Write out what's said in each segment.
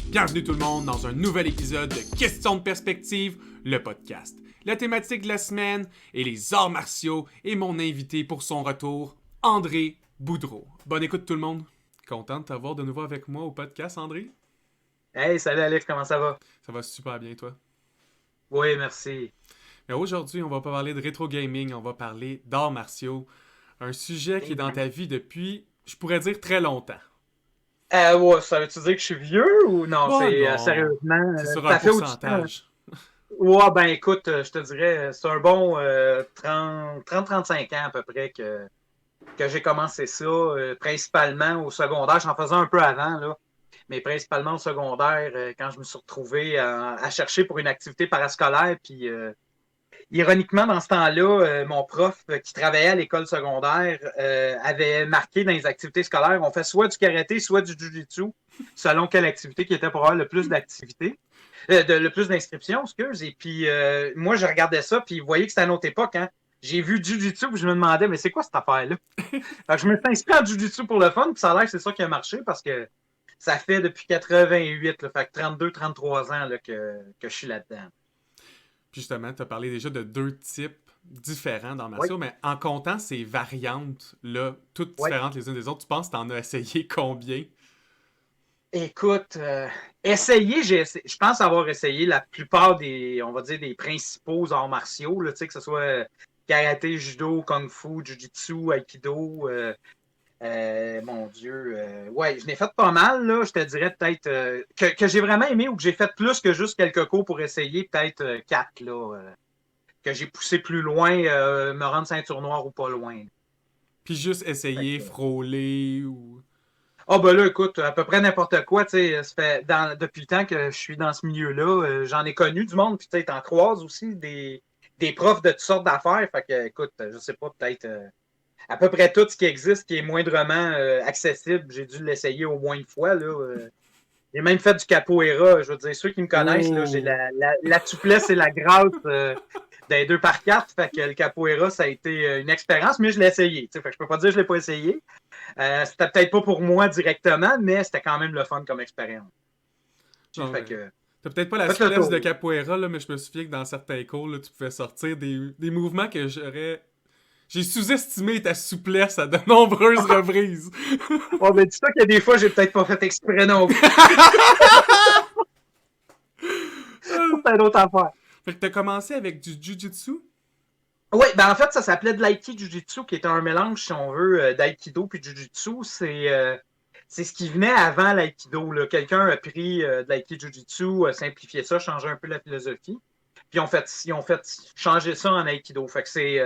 Bienvenue tout le monde dans un nouvel épisode de Question de perspective, le podcast. La thématique de la semaine est les arts martiaux et mon invité pour son retour, André Boudreau. Bonne écoute tout le monde. Content de t'avoir de nouveau avec moi au podcast, André. Hey, salut Alex, comment ça va? Ça va super bien, toi? Oui, merci. Mais aujourd'hui, on va pas parler de rétro gaming, on va parler d'arts martiaux. Un sujet qui est dans ta vie depuis, je pourrais dire, très longtemps. Ouais, ça veut-tu dire que je suis vieux ou non? Bon, C'est non. sérieusement, C'est sur un ça fait au-dessus de... pourcentage. Ouais, ben écoute, je te dirais, c'est un bon 30-35 ans à peu près que j'ai commencé ça, principalement au secondaire. J'en faisais un peu avant, là, mais principalement au secondaire, quand je me suis retrouvé à chercher pour une activité parascolaire, puis ironiquement, dans ce temps-là, mon prof qui travaillait à l'école secondaire avait marqué dans les activités scolaires, on fait soit du karaté, soit du jujitsu, selon quelle activité qui était pour avoir le plus d'activités, le plus d'inscriptions, excuse. Et puis, moi, je regardais ça, puis vous voyez que c'était à une autre époque, hein. J'ai vu jujitsu, puis je me demandais, mais c'est quoi cette affaire-là? Fait que je me suis inscrit en jujitsu pour le fun, puis ça a l'air que c'est ça qui a marché, parce que ça fait depuis 88, là, fait que 32-33 ans là, que je suis là-dedans. Puis justement, tu as parlé déjà de deux types différents dans Oui, martiaux, mais en comptant ces variantes-là, toutes oui. différentes les unes des autres, tu penses que tu en as essayé combien? Écoute, je pense avoir essayé la plupart des, on va dire, des principaux arts martiaux, là, tu sais, que ce soit karaté, judo, kung-fu, jiu-jitsu, aikido, mon Dieu, ouais, je n'ai fait pas mal, là, je te dirais peut-être, que j'ai vraiment aimé ou que j'ai fait plus que juste quelques cours pour essayer, peut-être quatre, là, que j'ai poussé plus loin, me rendre ceinture noire ou pas loin. Puis juste Fait essayer, que, frôler ou... ah ben là, écoute, à peu près n'importe quoi, tu sais, ça fait depuis le temps que je suis dans ce milieu-là, j'en ai connu du monde, puis tu sais, t'en croises aussi des profs de toutes sortes d'affaires, fait que, écoute, je sais pas, peut-être à peu près tout ce qui existe, qui est moindrement accessible, j'ai dû l'essayer au moins une fois, là. J'ai même fait du capoeira, je veux dire, ceux qui me connaissent, là, j'ai Oh! la souplesse et la grâce des 2x4, fait que le capoeira, ça a été une expérience, mais je l'ai essayé, tu sais, fait que je peux pas dire que je l'ai pas essayé. C'était peut-être pas pour moi directement, mais c'était quand même le fun comme expérience. Non, Fait mais... que, T'as peut-être pas la faites le souplesse de tour. capoeira, là, mais je me souviens que dans certains cours, là, tu pouvais sortir des mouvements que j'aurais... J'ai sous-estimé ta souplesse à de nombreuses reprises. Oh, ben, dis-toi qu'il y a des fois, j'ai peut-être pas fait exprès non plus. C'est une autre affaire. Fait que t'as commencé avec du jujitsu? Oui, ben en fait, ça s'appelait de l'aiki jujitsu, qui est un mélange, si on veut, d'aïkido puis jujitsu. C'est ce qui venait avant l'aïkido, là. Quelqu'un a pris de l'aiki jujitsu, simplifié ça, changé un peu la philosophie. Puis ils ont fait changer ça en aïkido. Fait que c'est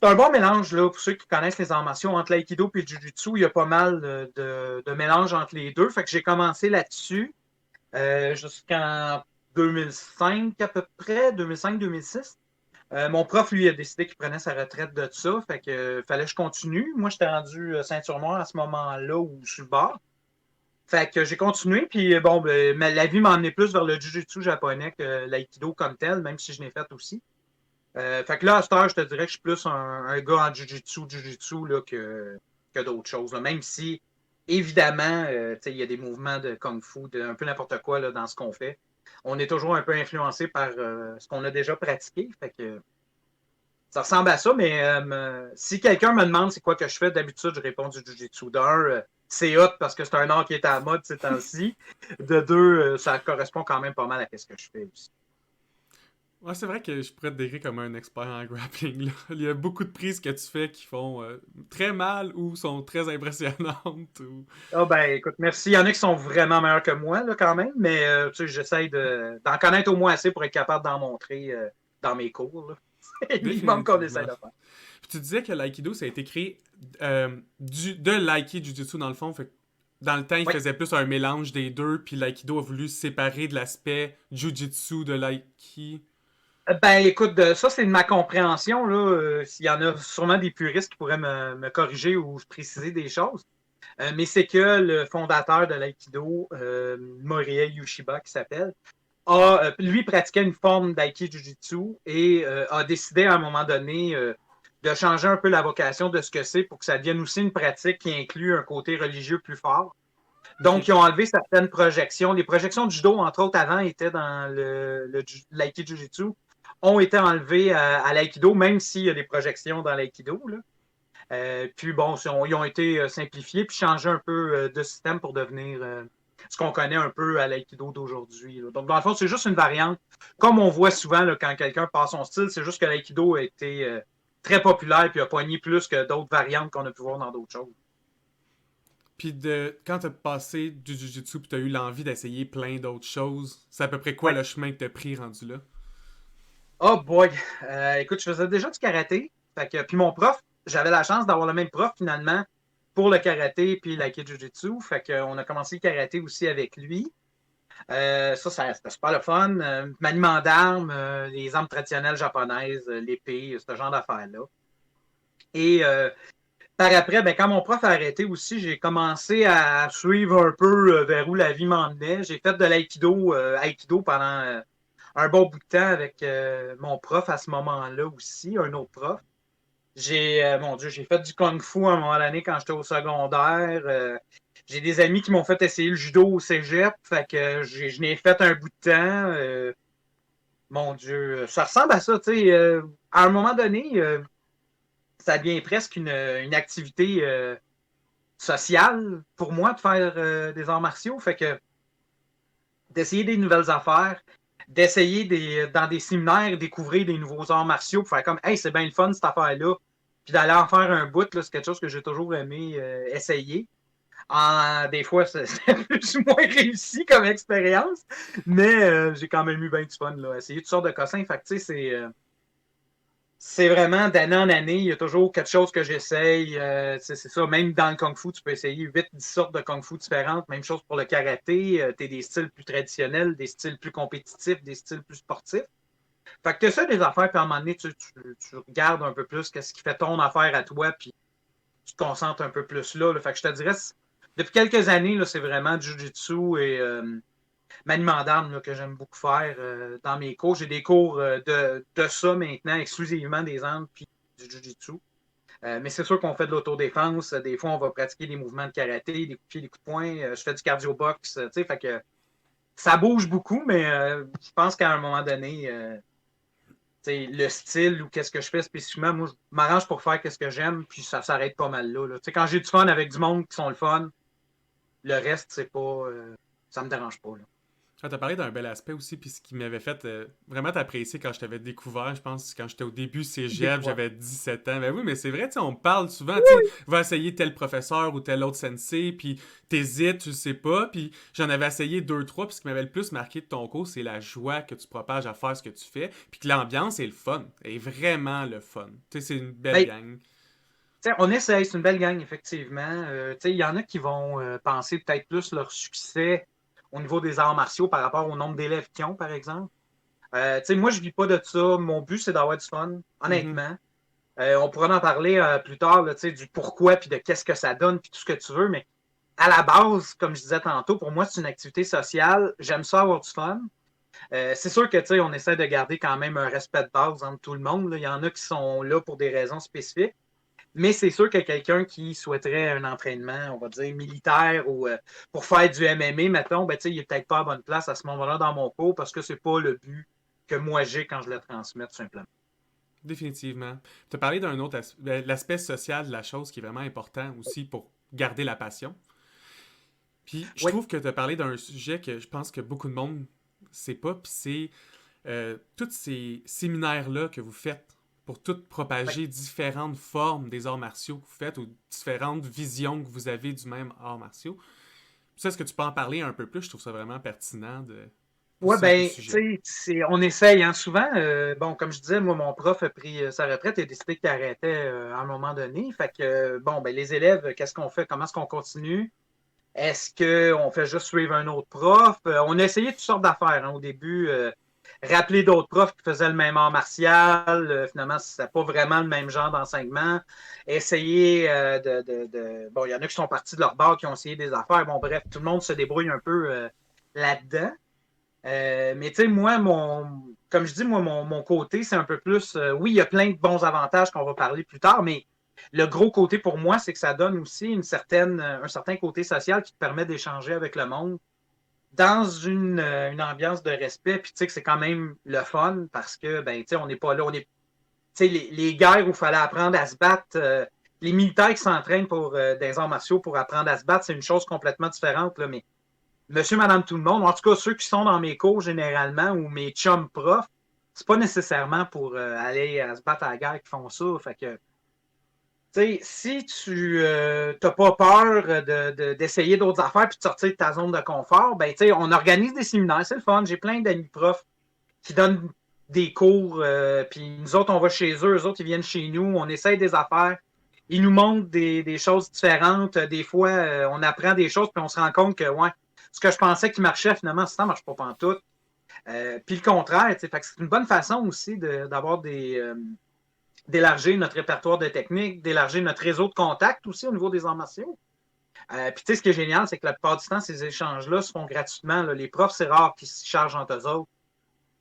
un bon mélange, là, pour ceux qui connaissent les arts martiaux, entre l'aïkido et le jujitsu. Il y a pas mal de mélange entre les deux. Fait que j'ai commencé là-dessus jusqu'en 2005 à peu près, 2005-2006. Mon prof, lui, a décidé qu'il prenait sa retraite de ça. Fait que fallait que je continue. Moi, j'étais rendu ceinture noire à ce moment-là où je suis le bord. Fait que j'ai continué, puis bon, ben, la vie m'a emmené plus vers le jujitsu japonais que l'aïkido comme tel, même si je l'ai fait aussi. Fait que là, à cette heure, je te dirais que je suis plus un gars en jujitsu là, que d'autres choses, là. Même si, évidemment, il y a des mouvements de kung-fu, de un peu n'importe quoi là, dans ce qu'on fait. On est toujours un peu influencé par ce qu'on a déjà pratiqué. Fait que ça ressemble à ça, mais si quelqu'un me demande c'est quoi que je fais, d'habitude, je réponds du Jiu-Jitsu. D'un, c'est hot parce que c'est un art qui est à la mode ces temps-ci. De deux, ça correspond quand même pas mal à ce que je fais aussi. Ouais, c'est vrai que je pourrais te décrire comme un expert en grappling, là. Il y a beaucoup de prises que tu fais qui font très mal ou sont très impressionnantes. Ou... Ah ben écoute, merci. Il y en a qui sont vraiment meilleurs que moi là, quand même, mais tu sais, j'essaie d'en connaître au moins assez pour être capable d'en montrer dans mes cours, là. C'est le minimum qu'on essaie Définitivement. de faire. Puis tu disais que l'aïkido, ça a été créé de l'aiki jujitsu dans le fond. Fait que dans le temps, il Oui. faisait plus un mélange des deux, puis l'aïkido a voulu se séparer de l'aspect jujitsu de l'aiki. Ben, écoute, ça, c'est de ma compréhension. Là. Il y en a sûrement des puristes qui pourraient me corriger ou préciser des choses. Mais c'est que le fondateur de l'aïkido, Morihei Yushiba, qui s'appelle, lui pratiquait une forme d'aiki jujitsu et a décidé à un moment donné de changer un peu la vocation de ce que c'est pour que ça devienne aussi une pratique qui inclut un côté religieux plus fort. Donc, OK. ils ont enlevé certaines projections. Les projections de judo, entre autres, avant, étaient dans l'aïkido Jiu-Jitsu, ont été enlevées à l'aïkido, même s'il y a des projections dans l'aïkido. Puis bon, ils ont été simplifiés puis changés un peu de système pour devenir ce qu'on connaît un peu à l'aïkido d'aujourd'hui. Donc, dans le fond, c'est juste une variante. Comme on voit souvent là, quand quelqu'un passe son style, c'est juste que l'aïkido a été très populaire puis a poigné plus que d'autres variantes qu'on a pu voir dans d'autres choses. Puis quand t'as passé du Jiu-Jitsu puis t'as eu l'envie d'essayer plein d'autres choses, c'est à peu près quoi Ouais. le chemin que t'as pris rendu là? Oh boy! Écoute, je faisais déjà du karaté. Puis mon prof, j'avais la chance d'avoir le même prof finalement pour le karaté puis l'aïkido jiu-jitsu. Fait qu'on a commencé le karaté aussi avec lui. C'était super le fun. Maniement d'armes, les armes traditionnelles japonaises, l'épée, ce genre d'affaires-là. Et par après, ben, quand mon prof a arrêté aussi, j'ai commencé à suivre un peu vers où la vie m'emmenait. J'ai fait de l'aïkido pendant un bon bout de temps avec mon prof à ce moment-là aussi, un autre prof. Mon Dieu, j'ai fait du kung-fu à un moment donné quand j'étais au secondaire. J'ai des amis qui m'ont fait essayer le judo au cégep, fait que je n'ai fait un bout de temps. Mon Dieu, ça ressemble à ça, tu sais. À un moment donné, ça devient presque une activité sociale pour moi de faire des arts martiaux. Fait que d'essayer des nouvelles affaires, dans des séminaires, découvrir des nouveaux arts martiaux, pour faire comme, hey, c'est bien le fun cette affaire-là. Puis d'aller en faire un bout, là, c'est quelque chose que j'ai toujours aimé essayer. Des fois, c'est plus ou moins réussi comme expérience, mais j'ai quand même eu bien du fun, là. Essayer toutes sortes de cossins. Fait que, tu sais, c'est vraiment d'année en année, il y a toujours quelque chose que j'essaye. C'est ça, même dans le Kung Fu, tu peux essayer 8-10 sortes de Kung Fu différentes. Même chose pour le karaté. Tu as des styles plus traditionnels, des styles plus compétitifs, des styles plus sportifs. Fait que tu essaies des affaires, puis à un moment donné, tu regardes un peu plus qu'est-ce qui fait ton affaire à toi, puis tu te concentres un peu plus là. Fait que je te dirais, depuis quelques années, là, c'est vraiment Jiu-Jitsu et maniement d'armes que j'aime beaucoup faire dans mes cours. J'ai des cours de ça maintenant, exclusivement des armes puis du Jiu-Jitsu. Mais c'est sûr qu'on fait de l'autodéfense. Des fois, on va pratiquer des mouvements de karaté, des coups de pied, des coups de poing. Je fais du cardio-box. Fait que ça bouge beaucoup, mais je pense qu'à un moment donné, le style ou qu'est-ce que je fais spécifiquement, moi, je m'arrange pour faire qu'est-ce que j'aime, puis ça s'arrête pas mal là. Quand j'ai du fun avec du monde qui sont le fun, le reste, c'est pas. Ça me dérange pas. Là. Ah, t'as parlé d'un bel aspect aussi, puis ce qui m'avait fait vraiment t'apprécier quand je t'avais découvert, je pense, quand j'étais au début cégep, Découvert. j'avais 17 ans. Ben oui, mais c'est vrai, tu sais, on parle souvent, tu sais, Oui. va essayer tel professeur ou tel autre sensei, puis t'hésites, tu sais pas, puis j'en avais essayé deux, trois, puis ce qui m'avait le plus marqué de ton cours, c'est la joie que tu propages à faire ce que tu fais, puis que l'ambiance est le fun, est vraiment le fun. Tu sais, c'est une belle Ben, gang. on essaye, c'est une belle gang, effectivement. Il y en a qui vont penser peut-être plus leur succès au niveau des arts martiaux par rapport au nombre d'élèves qu'ils ont, par exemple. Moi, je ne vis pas de ça. Mon but, c'est d'avoir du fun, Mhm. honnêtement. On pourra en parler plus tard, là, du pourquoi, puis de qu'est-ce que ça donne, puis tout ce que tu veux. Mais à la base, comme je disais tantôt, pour moi, c'est une activité sociale. J'aime ça avoir du fun. C'est sûr que on essaie de garder quand même un respect de base entre tout le monde. Là. Il y en a qui sont là pour des raisons spécifiques. Mais c'est sûr que quelqu'un qui souhaiterait un entraînement, on va dire, militaire ou pour faire du MMA, mettons, ben, il n'est peut-être pas à bonne place à ce moment-là dans mon cours parce que c'est pas le but que moi j'ai quand je le transmets, tout simplement. Définitivement. Tu as parlé d'un autre aspect, l'aspect social de la chose qui est vraiment important aussi pour garder la passion. Puis je Oui, trouve que tu as parlé d'un sujet que je pense que beaucoup de monde sait pas, puis c'est tous ces séminaires-là que vous faites pour toutes oui. propager différentes formes des arts martiaux que vous faites ou différentes visions que vous avez du même art martiaux. Ça, est-ce que tu peux en parler un peu plus? Je trouve ça vraiment pertinent de Ouais, aussi le ben, sujet. on essaye, hein, souvent. Bon, comme je disais, moi, mon prof a pris sa retraite et a décidé qu'il arrêtait à un moment donné. Fait que, bon, ben, les élèves, qu'est-ce qu'on fait? Comment est-ce qu'on continue? Est-ce qu'on fait juste suivre un autre prof? On a essayé toutes sortes d'affaires hein, au début. Rappeler d'autres profs qui faisaient le même art martial. Finalement, c'est pas vraiment le même genre d'enseignement. Essayer Bon, il y en a qui sont partis de leur bord, qui ont essayé des affaires. Bon, bref, tout le monde se débrouille un peu là-dedans. Mais tu sais, moi, comme je dis, moi, mon côté, c'est un peu plus. Oui, il y a plein de bons avantages qu'on va parler plus tard, mais le gros côté pour moi, c'est que ça donne aussi un certain côté social qui te permet d'échanger avec le monde dans une ambiance de respect. Puis tu sais que c'est quand même le fun parce que, ben, tu sais, on n'est pas là. Les guerres où il fallait apprendre à se battre, les militaires qui s'entraînent pour des arts martiaux pour apprendre à se battre, c'est une chose complètement différente. Là, mais monsieur, madame, tout le monde, en tout cas ceux qui sont dans mes cours généralement ou mes chums profs, c'est pas nécessairement pour aller à se battre à la guerre qu'ils font ça. Fait que, tu sais, si tu n'as pas peur d'essayer d'autres affaires puis de sortir de ta zone de confort, ben, tu sais, on organise des séminaires, c'est le fun. J'ai plein d'amis profs qui donnent des cours, puis nous autres, on va chez eux autres, ils viennent chez nous, on essaye des affaires. Ils nous montrent des choses différentes. Des fois, on apprend des choses, puis on se rend compte que, ouais, ce que je pensais qui marchait, finalement, ça ne marche pas pantoute. Puis le contraire, fait que c'est une bonne façon aussi d'avoir d'élargir notre répertoire de techniques, d'élargir notre réseau de contacts aussi au niveau des arts martiaux. Puis tu sais, ce qui est génial, c'est que la plupart du temps, ces échanges-là se font gratuitement. Là. Les profs, c'est rare qu'ils se chargent entre eux autres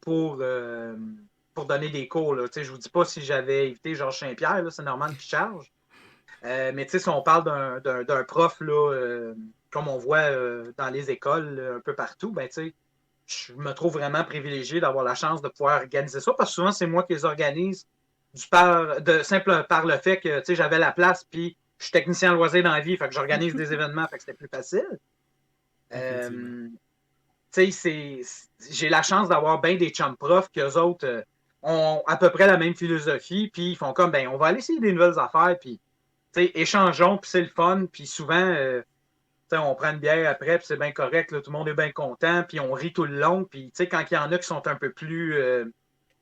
pour donner des cours. Là. Je ne vous dis pas si j'avais évité Georges Saint-Pierre, là, c'est normal qu'il charge. Mais si on parle d'un prof, là, comme on voit dans les écoles un peu partout, ben, je me trouve vraiment privilégié d'avoir la chance de pouvoir organiser ça parce que souvent, c'est moi qui les organise simple par le fait que j'avais la place puis je suis technicien loisir dans la vie, fait que j'organise des événements, fait que c'était plus facile. J'ai la chance d'avoir bien des chums profs qui eux autres ont à peu près la même philosophie, puis ils font comme, ben, on va aller essayer des nouvelles affaires, puis échangeons, puis c'est le fun, puis souvent, on prend une bière après, puis c'est bien correct, là, tout le monde est bien content, puis on rit tout le long, puis quand il y en a qui sont un peu plus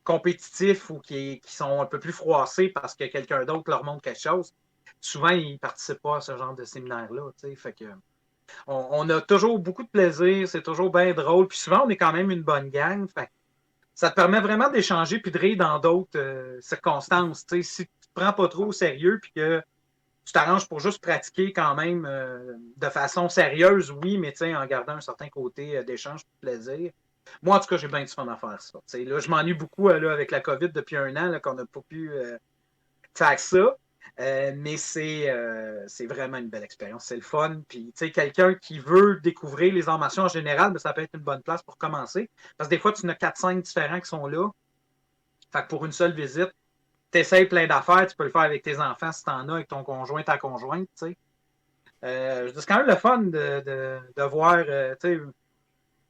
compétitifs ou qui sont un peu plus froissés parce que quelqu'un d'autre leur montre quelque chose, souvent, ils ne participent pas à ce genre de séminaire-là, fait que on a toujours beaucoup de plaisir, c'est toujours bien drôle. Puis souvent, on est quand même une bonne gang. Fait ça te permet vraiment d'échanger puis de rire dans d'autres circonstances. T'sais, si tu ne te prends pas trop au sérieux puis que tu t'arranges pour juste pratiquer quand même de façon sérieuse, oui, mais en gardant un certain côté d'échange et de plaisir. Moi, en tout cas, j'ai bien du fun à faire ça. Là, je m'ennuie beaucoup là, avec la COVID depuis un an là, qu'on n'a pas pu faire ça. Mais c'est vraiment une belle expérience. C'est le fun. Puis, quelqu'un qui veut découvrir les arts martiaux en général, ben, ça peut être une bonne place pour commencer. Parce que des fois, tu en as 4-5 différents qui sont là. Fait que pour une seule visite, tu essaies plein d'affaires. Tu peux le faire avec tes enfants si tu en as, avec ton conjoint, ta conjointe. C'est quand même le fun de voir. En tout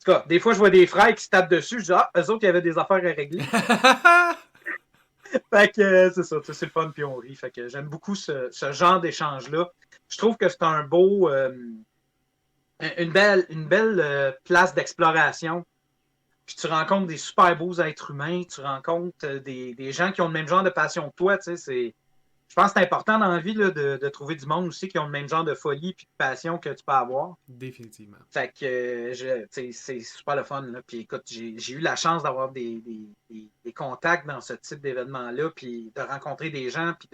cas, des fois, je vois des frères qui se tapent dessus. Je dis, ah, eux autres, il y avait des affaires à régler. Fait que c'est ça, c'est le fun puis on rit. Fait que j'aime beaucoup ce genre d'échange-là. Je trouve que c'est une belle place d'exploration. Puis tu rencontres des super beaux êtres humains, tu rencontres des gens qui ont le même genre de passion que toi. Je pense que c'est important dans la vie là, de trouver du monde aussi qui ont le même genre de folie et de passion que tu peux avoir. Définitivement. Fait que c'est super le fun. Là. Puis écoute, j'ai eu la chance d'avoir des contacts dans ce type d'événement-là, puis de rencontrer des gens puis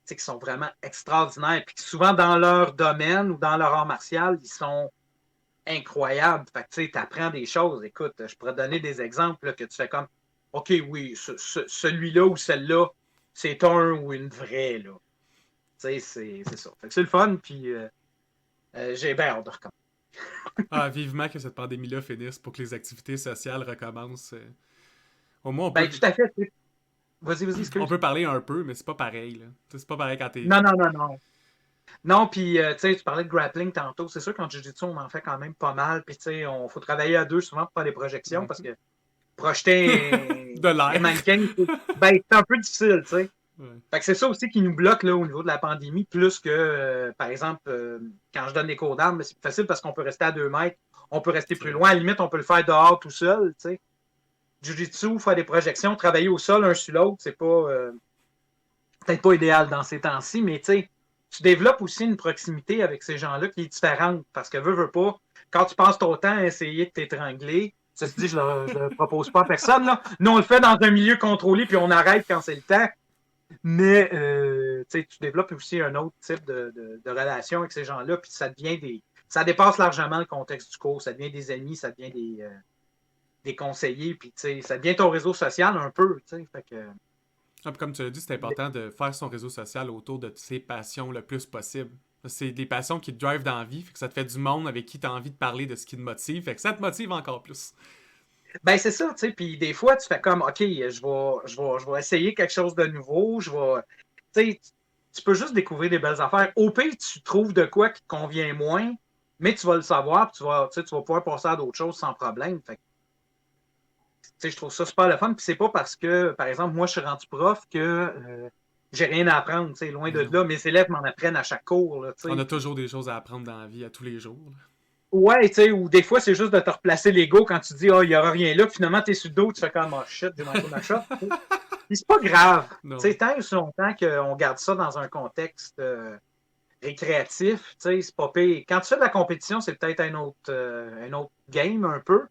qui sont vraiment extraordinaires, puis qui souvent dans leur domaine ou dans leur art martial, ils sont incroyables. Fait que tu apprends des choses. Écoute, je pourrais te donner des exemples là, que tu fais comme OK, oui, celui-là ou celle-là, c'est un ou une vraie. Là. C'est ça. Fait que c'est le fun, puis j'ai bien hâte de recommencer. Vivement que cette pandémie-là finisse pour que les activités sociales recommencent. Au moins, Ben, tout à fait. Vas-y, excuse. on peut parler un peu, mais c'est pas pareil. Là. C'est pas pareil quand t'es. Non. Non, puis tu parlais de grappling tantôt. C'est sûr qu'en Jiu-Jitsu, on en fait quand même pas mal. Puis on faut travailler à deux souvent pour faire des projections parce que projeter de l'air. un mannequin, ben, c'est un peu difficile, tu sais. Ouais. Fait que c'est ça aussi qui nous bloque là, au niveau de la pandémie, plus que, par exemple, quand je donne des cours d'armes, c'est plus facile parce qu'on peut rester à 2 mètres, on peut rester plus loin. À la limite, on peut le faire dehors tout seul, tu sais. Jiu-Jitsu, faire des projections, travailler au sol un sur l'autre, c'est pas peut-être pas idéal dans ces temps-ci, mais tu sais, tu développes aussi une proximité avec ces gens-là qui est différente. Parce que veux pas, quand tu passes ton temps à essayer de t'étrangler, ça se dit, je ne le propose pas à personne. Là. Nous, on le fait dans un milieu contrôlé, puis on arrête quand c'est le temps. Mais tu développes aussi un autre type de relation avec ces gens-là, puis ça devient ça dépasse largement le contexte du cours. Ça devient des amis, ça devient des conseillers, puis ça devient ton réseau social un peu. Fait que Ah, puis comme tu l'as dit, c'est important de faire son réseau social autour de ses passions le plus possible. C'est des passions qui te drivent dans la vie, fait que ça te fait du monde avec qui tu as envie de parler de ce qui te motive, fait que ça te motive encore plus. Ben, c'est ça, tu sais. Puis des fois, tu fais comme, OK, je vais essayer quelque chose de nouveau. Tu sais, tu peux juste découvrir des belles affaires. Au pire, tu trouves de quoi qui te convient moins, mais tu vas le savoir, puis tu vas pouvoir passer à d'autres choses sans problème. Fait que, tu sais, je trouve ça super le fun. Puis c'est pas parce que, par exemple, moi, je suis rendu prof que j'ai rien à apprendre, tu sais, loin Mais de non. là. Mes élèves m'en apprennent à chaque cours, là, tu On sais. a toujours des choses à apprendre dans la vie à tous les jours. Là. Ouais, tu sais, ou des fois, c'est juste de te replacer l'ego quand tu dis, oh, il n'y aura rien là, puis finalement, tu es sur le dos, tu fais comme, oh shit, j'ai manqué ma shot. Puis c'est pas grave. Tu Non. sais, tant et aussi longtemps qu'on garde ça dans un contexte récréatif, tu sais, c'est pas pire. Quand tu fais de la compétition, c'est peut-être un autre game un peu,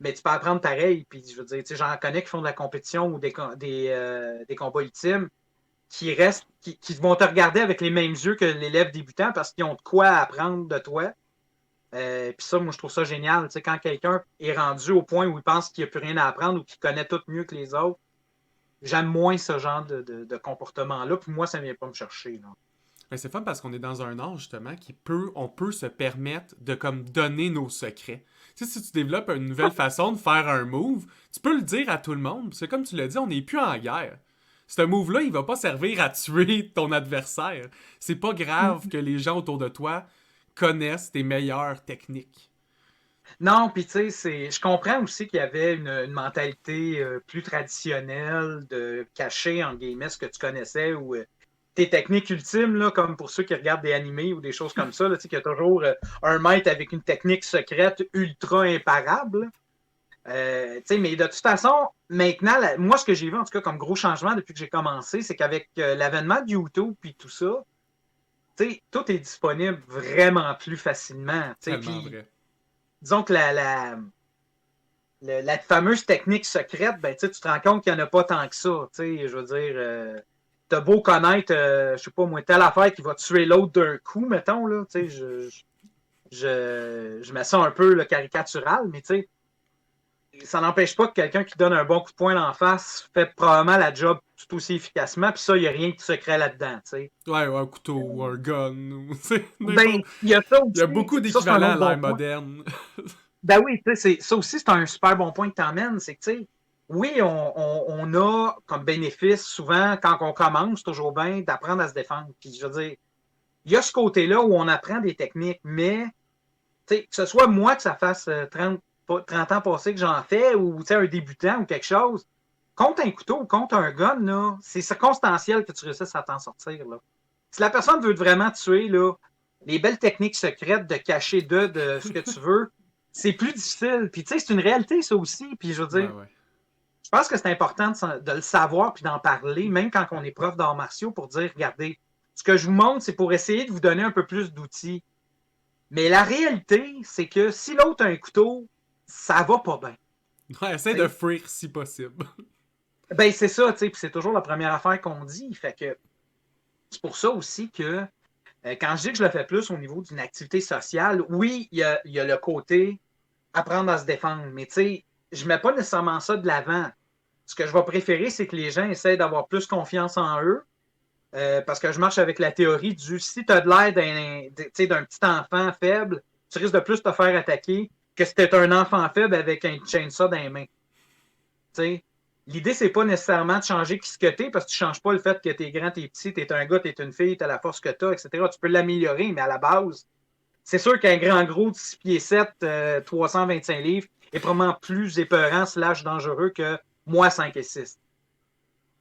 mais tu peux apprendre pareil. Puis je veux dire, tu sais, j'en connais qui font de la compétition ou des combats ultimes qui vont te regarder avec les mêmes yeux que l'élève débutant parce qu'ils ont de quoi apprendre de toi. Puis ça, moi, je trouve ça génial. Tu sais, quand quelqu'un est rendu au point où il pense qu'il n'y a plus rien à apprendre ou qu'il connaît tout mieux que les autres, j'aime moins ce genre de comportement-là. Puis moi, ça ne vient pas me chercher. Là. Mais c'est fun parce qu'on est dans un âge justement on peut se permettre de comme donner nos secrets. Tu sais, si tu développes une nouvelle façon de faire un move, tu peux le dire à tout le monde. C'est comme tu l'as dit, on n'est plus en guerre. Ce move-là, il va pas servir à tuer ton adversaire. C'est pas grave que les gens autour de toi connaissent tes meilleures techniques. Non, puis tu sais, je comprends aussi qu'il y avait une mentalité plus traditionnelle de cacher, en guillemets, ce que tu connaissais ou tes techniques ultimes, là, comme pour ceux qui regardent des animés ou des choses comme ça, tu sais, qu'il y a toujours un maître avec une technique secrète ultra imparable. Mais de toute façon, maintenant, moi, ce que j'ai vu, en tout cas, comme gros changement depuis que j'ai commencé, c'est qu'avec l'avènement de YouTube et tout ça, tout est disponible vraiment plus facilement. Tellement Puis, vrai. disons que la fameuse technique secrète, ben, tu te rends compte qu'il n'y en a pas tant que ça. Je veux dire, t'as beau connaître, je sais pas moi, telle affaire qui va tuer l'autre d'un coup, mettons, là, je mets ça un peu là, caricatural, mais tu sais, ça n'empêche pas que quelqu'un qui donne un bon coup de poing en face fait probablement la job tout aussi efficacement, puis ça, il n'y a rien de secret là-dedans, tu sais. Ouais, un couteau ou un gun, ou Ben, n'importe. il y a ça Il y a aussi. beaucoup Ça, c'est un d'équivalents autre à bon l'ère point. moderne. Ben oui, tu sais, ça aussi, c'est un super bon point que tu emmènes. C'est que, tu sais, oui, on a comme bénéfice, souvent, quand on commence, toujours bien, d'apprendre à se défendre. Puis, je veux dire, il y a ce côté-là où on apprend des techniques, mais, tu sais, que ce soit moi que ça fasse 30 ans passés que j'en fais, ou, tu sais, un débutant ou quelque chose, contre un couteau ou contre un gun, là, c'est circonstanciel que tu réussisses à t'en sortir, là. Si la personne veut vraiment te tuer, là, les belles techniques secrètes de cacher de ce que tu veux, c'est plus difficile. Puis, tu sais, c'est une réalité, ça aussi. Puis, je veux Ouais, dire, ouais. je pense que c'est important de le savoir puis d'en parler, même quand on est prof d'arts martiaux, pour dire, regardez, ce que je vous montre, c'est pour essayer de vous donner un peu plus d'outils. Mais la réalité, c'est que si l'autre a un couteau, ça va pas bien. Ouais, essaie de T'sais. fuir si possible. Ben, c'est ça, tu sais, puis c'est toujours la première affaire qu'on dit. Fait que c'est pour ça aussi que quand je dis que je le fais plus au niveau d'une activité sociale, oui, il y a le côté apprendre à se défendre, mais tu sais, je ne mets pas nécessairement ça de l'avant. Ce que je vais préférer, c'est que les gens essayent d'avoir plus confiance en eux, parce que je marche avec la théorie du si tu as de l'air d'un petit enfant faible, tu risques de plus te faire attaquer que si tu es un enfant faible avec un chainsaw dans les mains. T'sais, l'idée, c'est pas nécessairement de changer qui ce que t'es, parce que tu changes pas le fait que t'es grand, t'es petit, t'es un gars, t'es une fille, t'as la force que t'as, etc. Tu peux l'améliorer, mais à la base, c'est sûr qu'un grand gros de 6 pieds 7, 325 livres, est probablement plus épeurant slash dangereux que moi 5 et 6.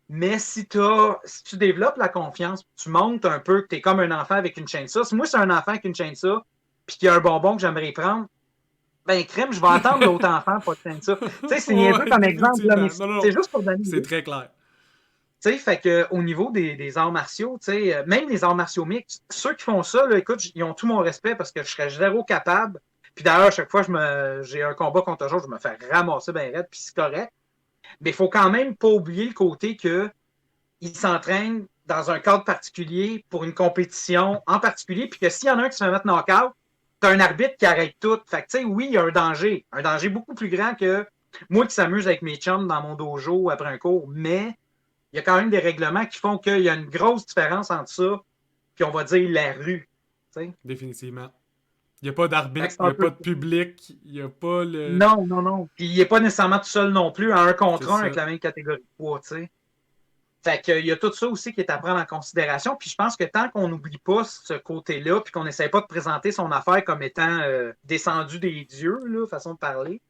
Mais si tu développes la confiance, tu montres un peu que t'es comme un enfant avec une chaîne ça. Si moi, c'est un enfant avec une chaîne ça, puis qu'il y a un bonbon que j'aimerais prendre, ben, crème, je vais attendre l'autre enfant pour te ça. Tu sais, c'est niaiseux Ouais, comme exemple, là, mais définitivement. Non, non, c'est non. juste pour donner C'est l'idée. très clair. Tu sais, fait que au niveau des arts martiaux, tu sais, même les arts martiaux mixtes, ceux qui font ça, là, écoute, ils ont tout mon respect parce que je serais zéro capable. Puis d'ailleurs, à chaque fois que j'ai un combat contre un jour, je me fais ramasser bien raide, puis c'est correct. Mais il faut quand même pas oublier le côté que ils s'entraînent dans un cadre particulier pour une compétition en particulier, puis que s'il y en a un qui se fait mettre knock-out, t'as un arbitre qui arrête tout. Fait que, tu sais, oui, il y a un danger beaucoup plus grand que moi qui s'amuse avec mes chums dans mon dojo après un cours, mais il y a quand même des règlements qui font qu'il y a une grosse différence entre ça puis on va dire la rue. T'sais. Définitivement. Il n'y a pas Fait que d'arbitre, c'est il n'y un a pas peu... de public, il n'y a pas le... Non, non, non. Puis il n'est pas nécessairement tout seul non plus à un C'est contre un avec ça. la même catégorie de poids. T'sais. Fait qu'il y a tout ça aussi qui est à prendre en considération. Puis je pense que tant qu'on n'oublie pas ce côté-là, puis qu'on n'essaie pas de présenter son affaire comme étant descendu des dieux, là, façon de parler,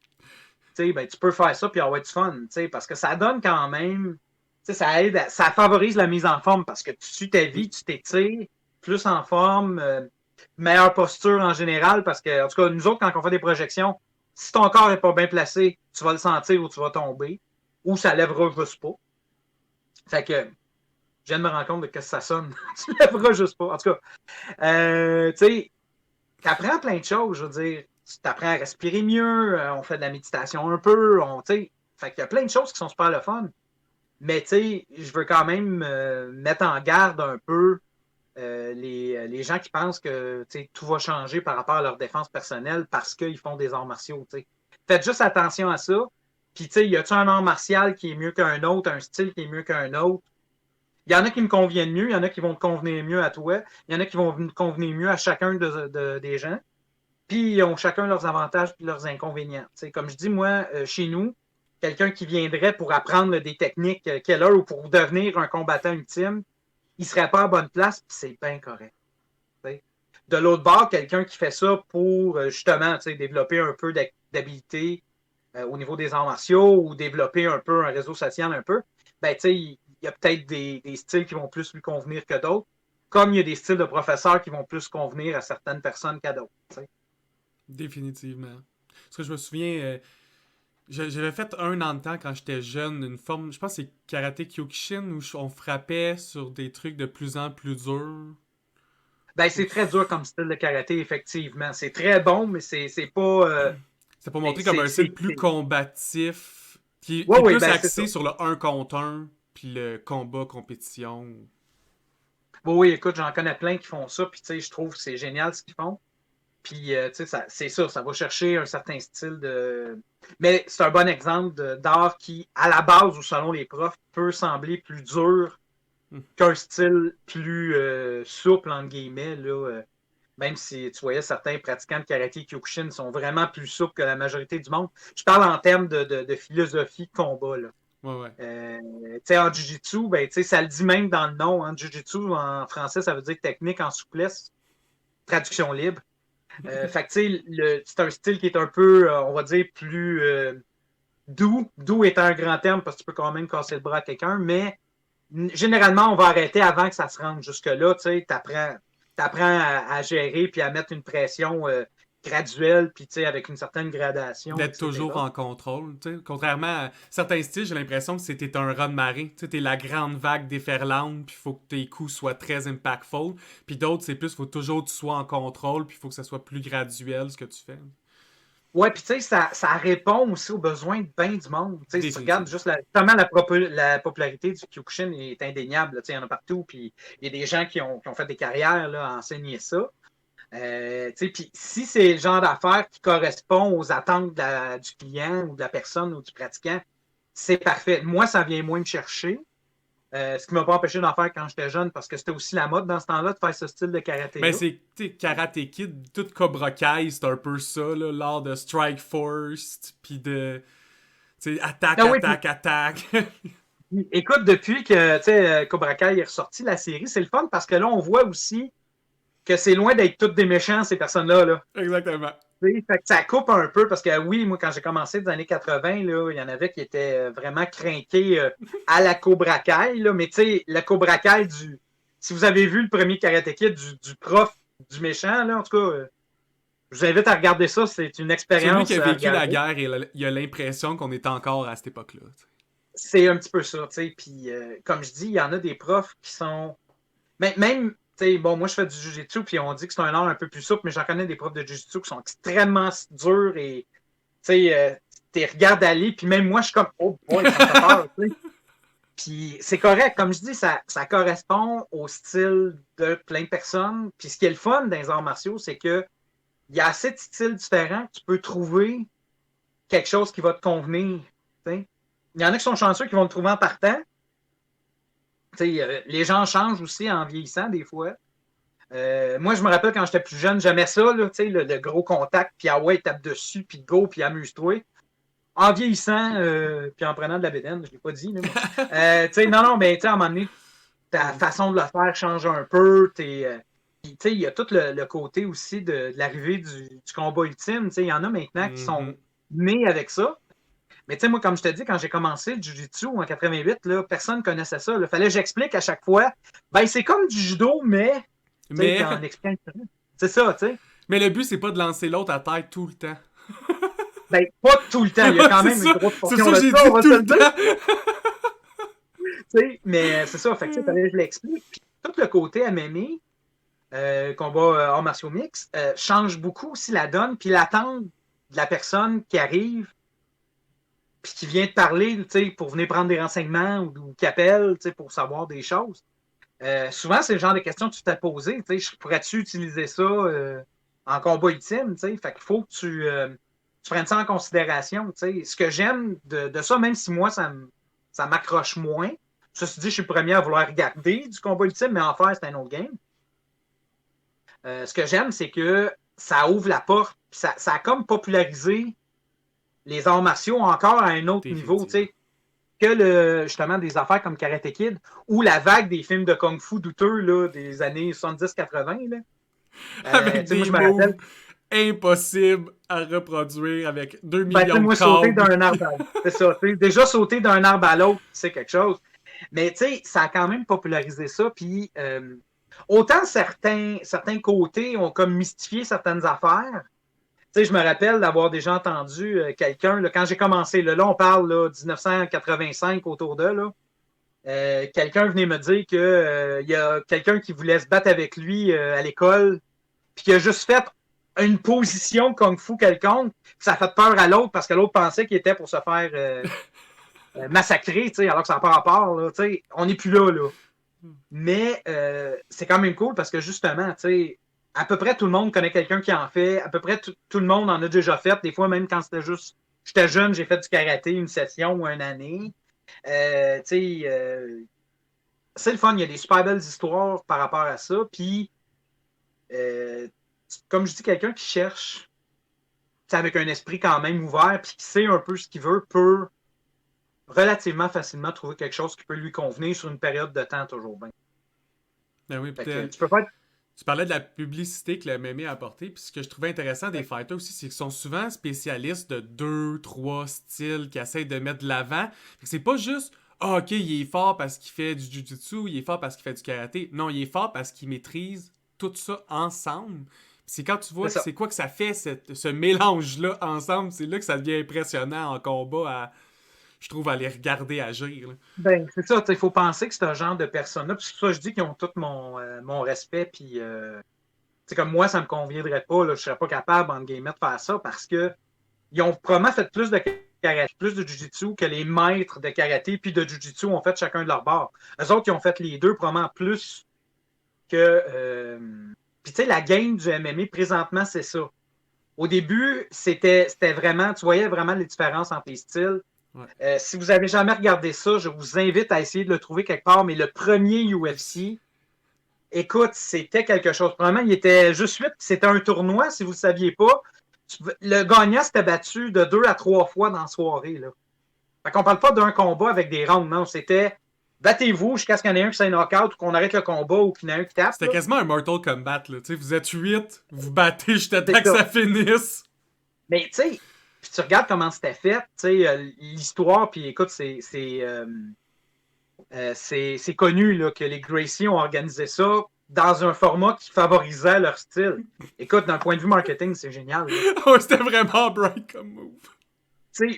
ben, tu peux faire ça puis avoir du fun. Parce que ça donne quand même. Ça aide, ça favorise la mise en forme parce que tu suis ta vie, Oui. tu t'étires, plus en forme, meilleure posture en général, parce que, en tout cas, nous autres, quand on fait des projections, si ton corps n'est pas bien placé, tu vas le sentir ou tu vas tomber, ou ça lèvera juste pas. Fait que, je viens de me rendre compte de que ça sonne. Tu lèveras juste pas. En tout cas, tu sais, t'apprends plein de choses, je veux dire. Tu t'apprends à respirer mieux, on fait de la méditation un peu, fait qu'il y a plein de choses qui sont super le fun. Mais, tu sais, je veux quand même mettre en garde un peu les gens qui pensent que tout va changer par rapport à leur défense personnelle parce qu'ils font des arts martiaux. T'sais. Faites juste attention à ça. Puis, tu sais, y a-tu un art martial qui est mieux qu'un autre, un style qui est mieux qu'un autre? Il y en a qui me conviennent mieux, il y en a qui vont te convenir mieux à toi, il y en a qui vont convenir mieux à chacun des gens. Puis, ils ont chacun leurs avantages et leurs inconvénients. T'sais, comme je dis, moi, chez nous, quelqu'un qui viendrait pour apprendre des techniques Keller ou pour devenir un combattant ultime, il ne serait pas à bonne place, puis c'est bien correct. T'sais. De l'autre bord, quelqu'un qui fait ça pour justement développer un peu d'habilité au niveau des arts martiaux ou développer un peu un réseau social un peu, ben, il y a peut-être des styles qui vont plus lui convenir que d'autres, comme il y a des styles de professeurs qui vont plus convenir à certaines personnes qu'à d'autres. T'sais. Définitivement. Parce que je me souviens, j'avais fait un an de temps quand j'étais jeune, une forme, je pense que c'est Karate Kyokushin, où on frappait sur des trucs de plus en plus durs. Ben, c'est très dur comme style de karaté, effectivement. C'est très bon, mais c'est pas. C'est pas montré comme un style plus c'est... combatif, qui Oui, est oui, plus ben, c'est ça. axé sur le un contre un, puis le combat, compétition. Oui, oui, écoute, j'en connais plein qui font ça, puis je trouve que c'est génial ce qu'ils font. Puis, c'est ça, ça va chercher un certain style de. Mais c'est un bon exemple d'art qui, à la base ou selon les profs, peut sembler plus dur qu'un style plus souple, entre guillemets. Là, même si tu voyais certains pratiquants de karaté Kyokushin sont vraiment plus souples que la majorité du monde. Je parle en termes de philosophie de combat. Là. Ouais, ouais. En Jiu-Jitsu, ben, ça le dit même dans le nom. Hein, Jiu-Jitsu, en français, ça veut dire technique en souplesse, traduction libre. Fait que, c'est un style qui est un peu, on va dire, plus doux. Doux étant un grand terme parce que tu peux quand même casser le bras à quelqu'un, mais généralement, on va arrêter avant que ça se rende jusque-là. Tu apprends à gérer puis à mettre une pression graduelle puis avec une certaine gradation, D'être toujours etc. en contrôle, tu sais. Contrairement à certains styles, j'ai l'impression que c'était un raz de marée. Tu sais, t'es la grande vague déferlante, puis il faut que tes coups soient très impactful. Puis d'autres, c'est plus, faut toujours que tu sois en contrôle, puis il faut que ça soit plus graduel ce que tu fais. Ouais, puis ça répond aussi aux besoins de bien du monde. Si tu regardes Définitivement. juste justement la popularité du Kyokushin est indéniable. Il y en a partout, puis il y a des gens qui ont fait des carrières là, à enseigner ça. Puis si c'est le genre d'affaires qui correspond aux attentes du client ou de la personne ou du pratiquant, c'est parfait. Moi, ça vient moins me chercher. Ce qui ne m'a pas empêché d'en faire quand j'étais jeune, parce que c'était aussi la mode dans ce temps-là de faire ce style de Ben karaté-là. c'est, tu sais, Karate Kid, tout Cobra Kai, c'est un peu ça, là, l'art de Strike Force, puis de, tu sais, attaque, Ah oui, attaque, attaque. écoute, depuis que Cobra Kai est ressorti la série, c'est le fun parce que là, on voit aussi que c'est loin d'être toutes des méchants, ces personnes-là. Là. Exactement. Fait que ça coupe un peu parce que oui, moi, quand j'ai commencé dans les années 80, là, il y en avait qui étaient vraiment crinqués à la Cobra Kai. Là, mais tu sais, la Cobra Kai Si vous avez vu le premier Karate Kid du prof du méchant, là, en tout cas, je vous invite à regarder ça. C'est une Celui qui expérience a à vécu la regarder. guerre, il a l'impression qu'on est encore à cette époque-là. C'est un petit peu ça, tu sais. Puis, comme je dis, il y en a des profs qui sont. Même, tu sais, bon, moi, je fais du Jiu-Jitsu, puis on dit que c'est un art un peu plus souple, mais j'en connais des profs de Jiu-Jitsu qui sont extrêmement durs et, tu sais, tu regardes aller, puis même moi, je suis comme, oh boy, ça me fait peur, tu sais. Puis c'est correct, comme je dis, ça correspond au style de plein de personnes. Puis ce qui est le fun dans les arts martiaux, c'est que il y a assez de styles différents que tu peux trouver quelque chose qui va te convenir. T'sais. Il y en a qui sont chanceux qui vont le trouver en partant. les gens changent aussi en vieillissant des fois. Moi, je me rappelle quand j'étais plus jeune, j'aimais ça, là, le gros contact, puis ah ouais, tape dessus, puis go, puis amuse-toi. En vieillissant, puis en prenant de la bédaine, je l'ai pas dit, là, mais, non, mais à un moment donné, ta façon de le faire change un peu. Il y a tout le côté aussi de l'arrivée du combat ultime. Il y en a maintenant qui sont nés avec ça. Mais moi, comme je te dis, quand j'ai commencé le Jiu-Jitsu en 88, là, personne ne connaissait ça. Il fallait que j'explique à chaque fois. Ben, c'est comme du judo, mais en expliquant. C'est ça, tu sais. Mais le but, c'est pas de lancer l'autre à terre tout le temps. Ben, pas tout le temps. Il y a quand même une grosse portion de ça, j'ai ça, dit on va tout se le le dire. temps. Mais c'est ça, fait que fallait que je l'explique. Puis, tout le côté MMA, combat arts martiaux mix, change beaucoup aussi la donne, puis l'attente de la personne qui arrive, puis qui vient te parler, pour venir prendre des renseignements ou qui appelle, pour savoir des choses. Souvent, c'est le genre de questions que tu t'es posées. Pourrais-tu utiliser ça en combat ultime? Fait qu'il faut que tu prennes ça en considération. Ce que j'aime de ça, même si moi, ça m'accroche moins, ceci dit, je suis le premier à vouloir regarder du combat ultime, mais en faire, c'est un autre game. Ce que j'aime, c'est que ça ouvre la porte, ça a comme popularisé les arts martiaux encore à un autre niveau, que justement des affaires comme Karate Kid ou la vague des films de Kung Fu douteux là, des années 70-80. Avec des moves impossibles à reproduire avec 2 millions de corps. Sauter d'un arbre à l'autre. C'est ça. Déjà, sauter d'un arbre à l'autre, c'est quelque chose. Mais ça a quand même popularisé ça. Puis, autant certains côtés ont comme mystifié certaines affaires. Je me rappelle d'avoir déjà entendu quelqu'un, là, quand j'ai commencé, là on parle là, 1985 autour de là. Quelqu'un venait me dire qu'il y a quelqu'un qui voulait se battre avec lui à l'école, puis qui a juste fait une position kung-fu quelconque, ça a fait peur à l'autre parce que l'autre pensait qu'il était pour se faire massacrer, alors que ça n'a pas rapport. Là, on n'est plus là. Mais c'est quand même cool parce que justement, à peu près tout le monde connaît quelqu'un qui en fait. À peu près tout le monde en a déjà fait. Des fois, même quand j'étais jeune, j'ai fait du karaté une session ou une année. C'est le fun. Il y a des super belles histoires par rapport à ça. Puis, comme je dis, quelqu'un qui cherche avec un esprit quand même ouvert puis qui sait un peu ce qu'il veut peut relativement facilement trouver quelque chose qui peut lui convenir sur une période de temps toujours bien. Ben oui, tu peux pas être... Tu parlais de la publicité que le MMA a apportée, puis ce que je trouvais intéressant des fighters aussi, c'est qu'ils sont souvent spécialistes de 2-3 styles qui essayent de mettre de l'avant. C'est pas juste ok, il est fort parce qu'il fait du jujutsu, il est fort parce qu'il fait du karaté. Non, il est fort parce qu'il maîtrise tout ça ensemble. C'est quand tu vois c'est quoi que ça fait, ce mélange-là ensemble, c'est là que ça devient impressionnant en combat je trouve, à les regarder agir. Là. Ben, c'est ça, il faut penser que c'est un genre de personne-là. Puis c'est ça, je dis qu'ils ont tout mon respect. Puis, comme moi, ça me conviendrait pas. Là, je serais pas capable, en guillemets, de faire ça parce que ils ont probablement fait plus de karaté, plus de jujitsu que les maîtres de karaté puis de jujitsu ont fait chacun de leur bord. Eux autres, ils ont fait les deux probablement plus que... Puis, la game du MMA, présentement, c'est ça. Au début, c'était vraiment... Tu voyais vraiment les différences entre les styles. Ouais. Si vous n'avez jamais regardé ça, je vous invite à essayer de le trouver quelque part. Mais le premier UFC, écoute, c'était quelque chose. Probablement, il était juste 8. C'était un tournoi, si vous ne le saviez pas. Le gagnant s'était battu de 2 à 3 fois dans la soirée. Là. Fait qu'on parle pas d'un combat avec des rounds, non. C'était battez-vous jusqu'à ce qu'il y en ait un qui s'est knock-out ou qu'on arrête le combat ou qu'il y en ait un qui tape. C'était quasiment un Mortal Kombat. Là. Vous êtes 8, vous battez jusqu'à temps que ça finisse. Mais tu sais, puis tu regardes comment c'était fait, l'histoire, puis écoute, c'est connu là, que les Gracie ont organisé ça dans un format qui favorisait leur style. Écoute, d'un point de vue marketing, c'est génial. Oh, c'était vraiment bright comme move.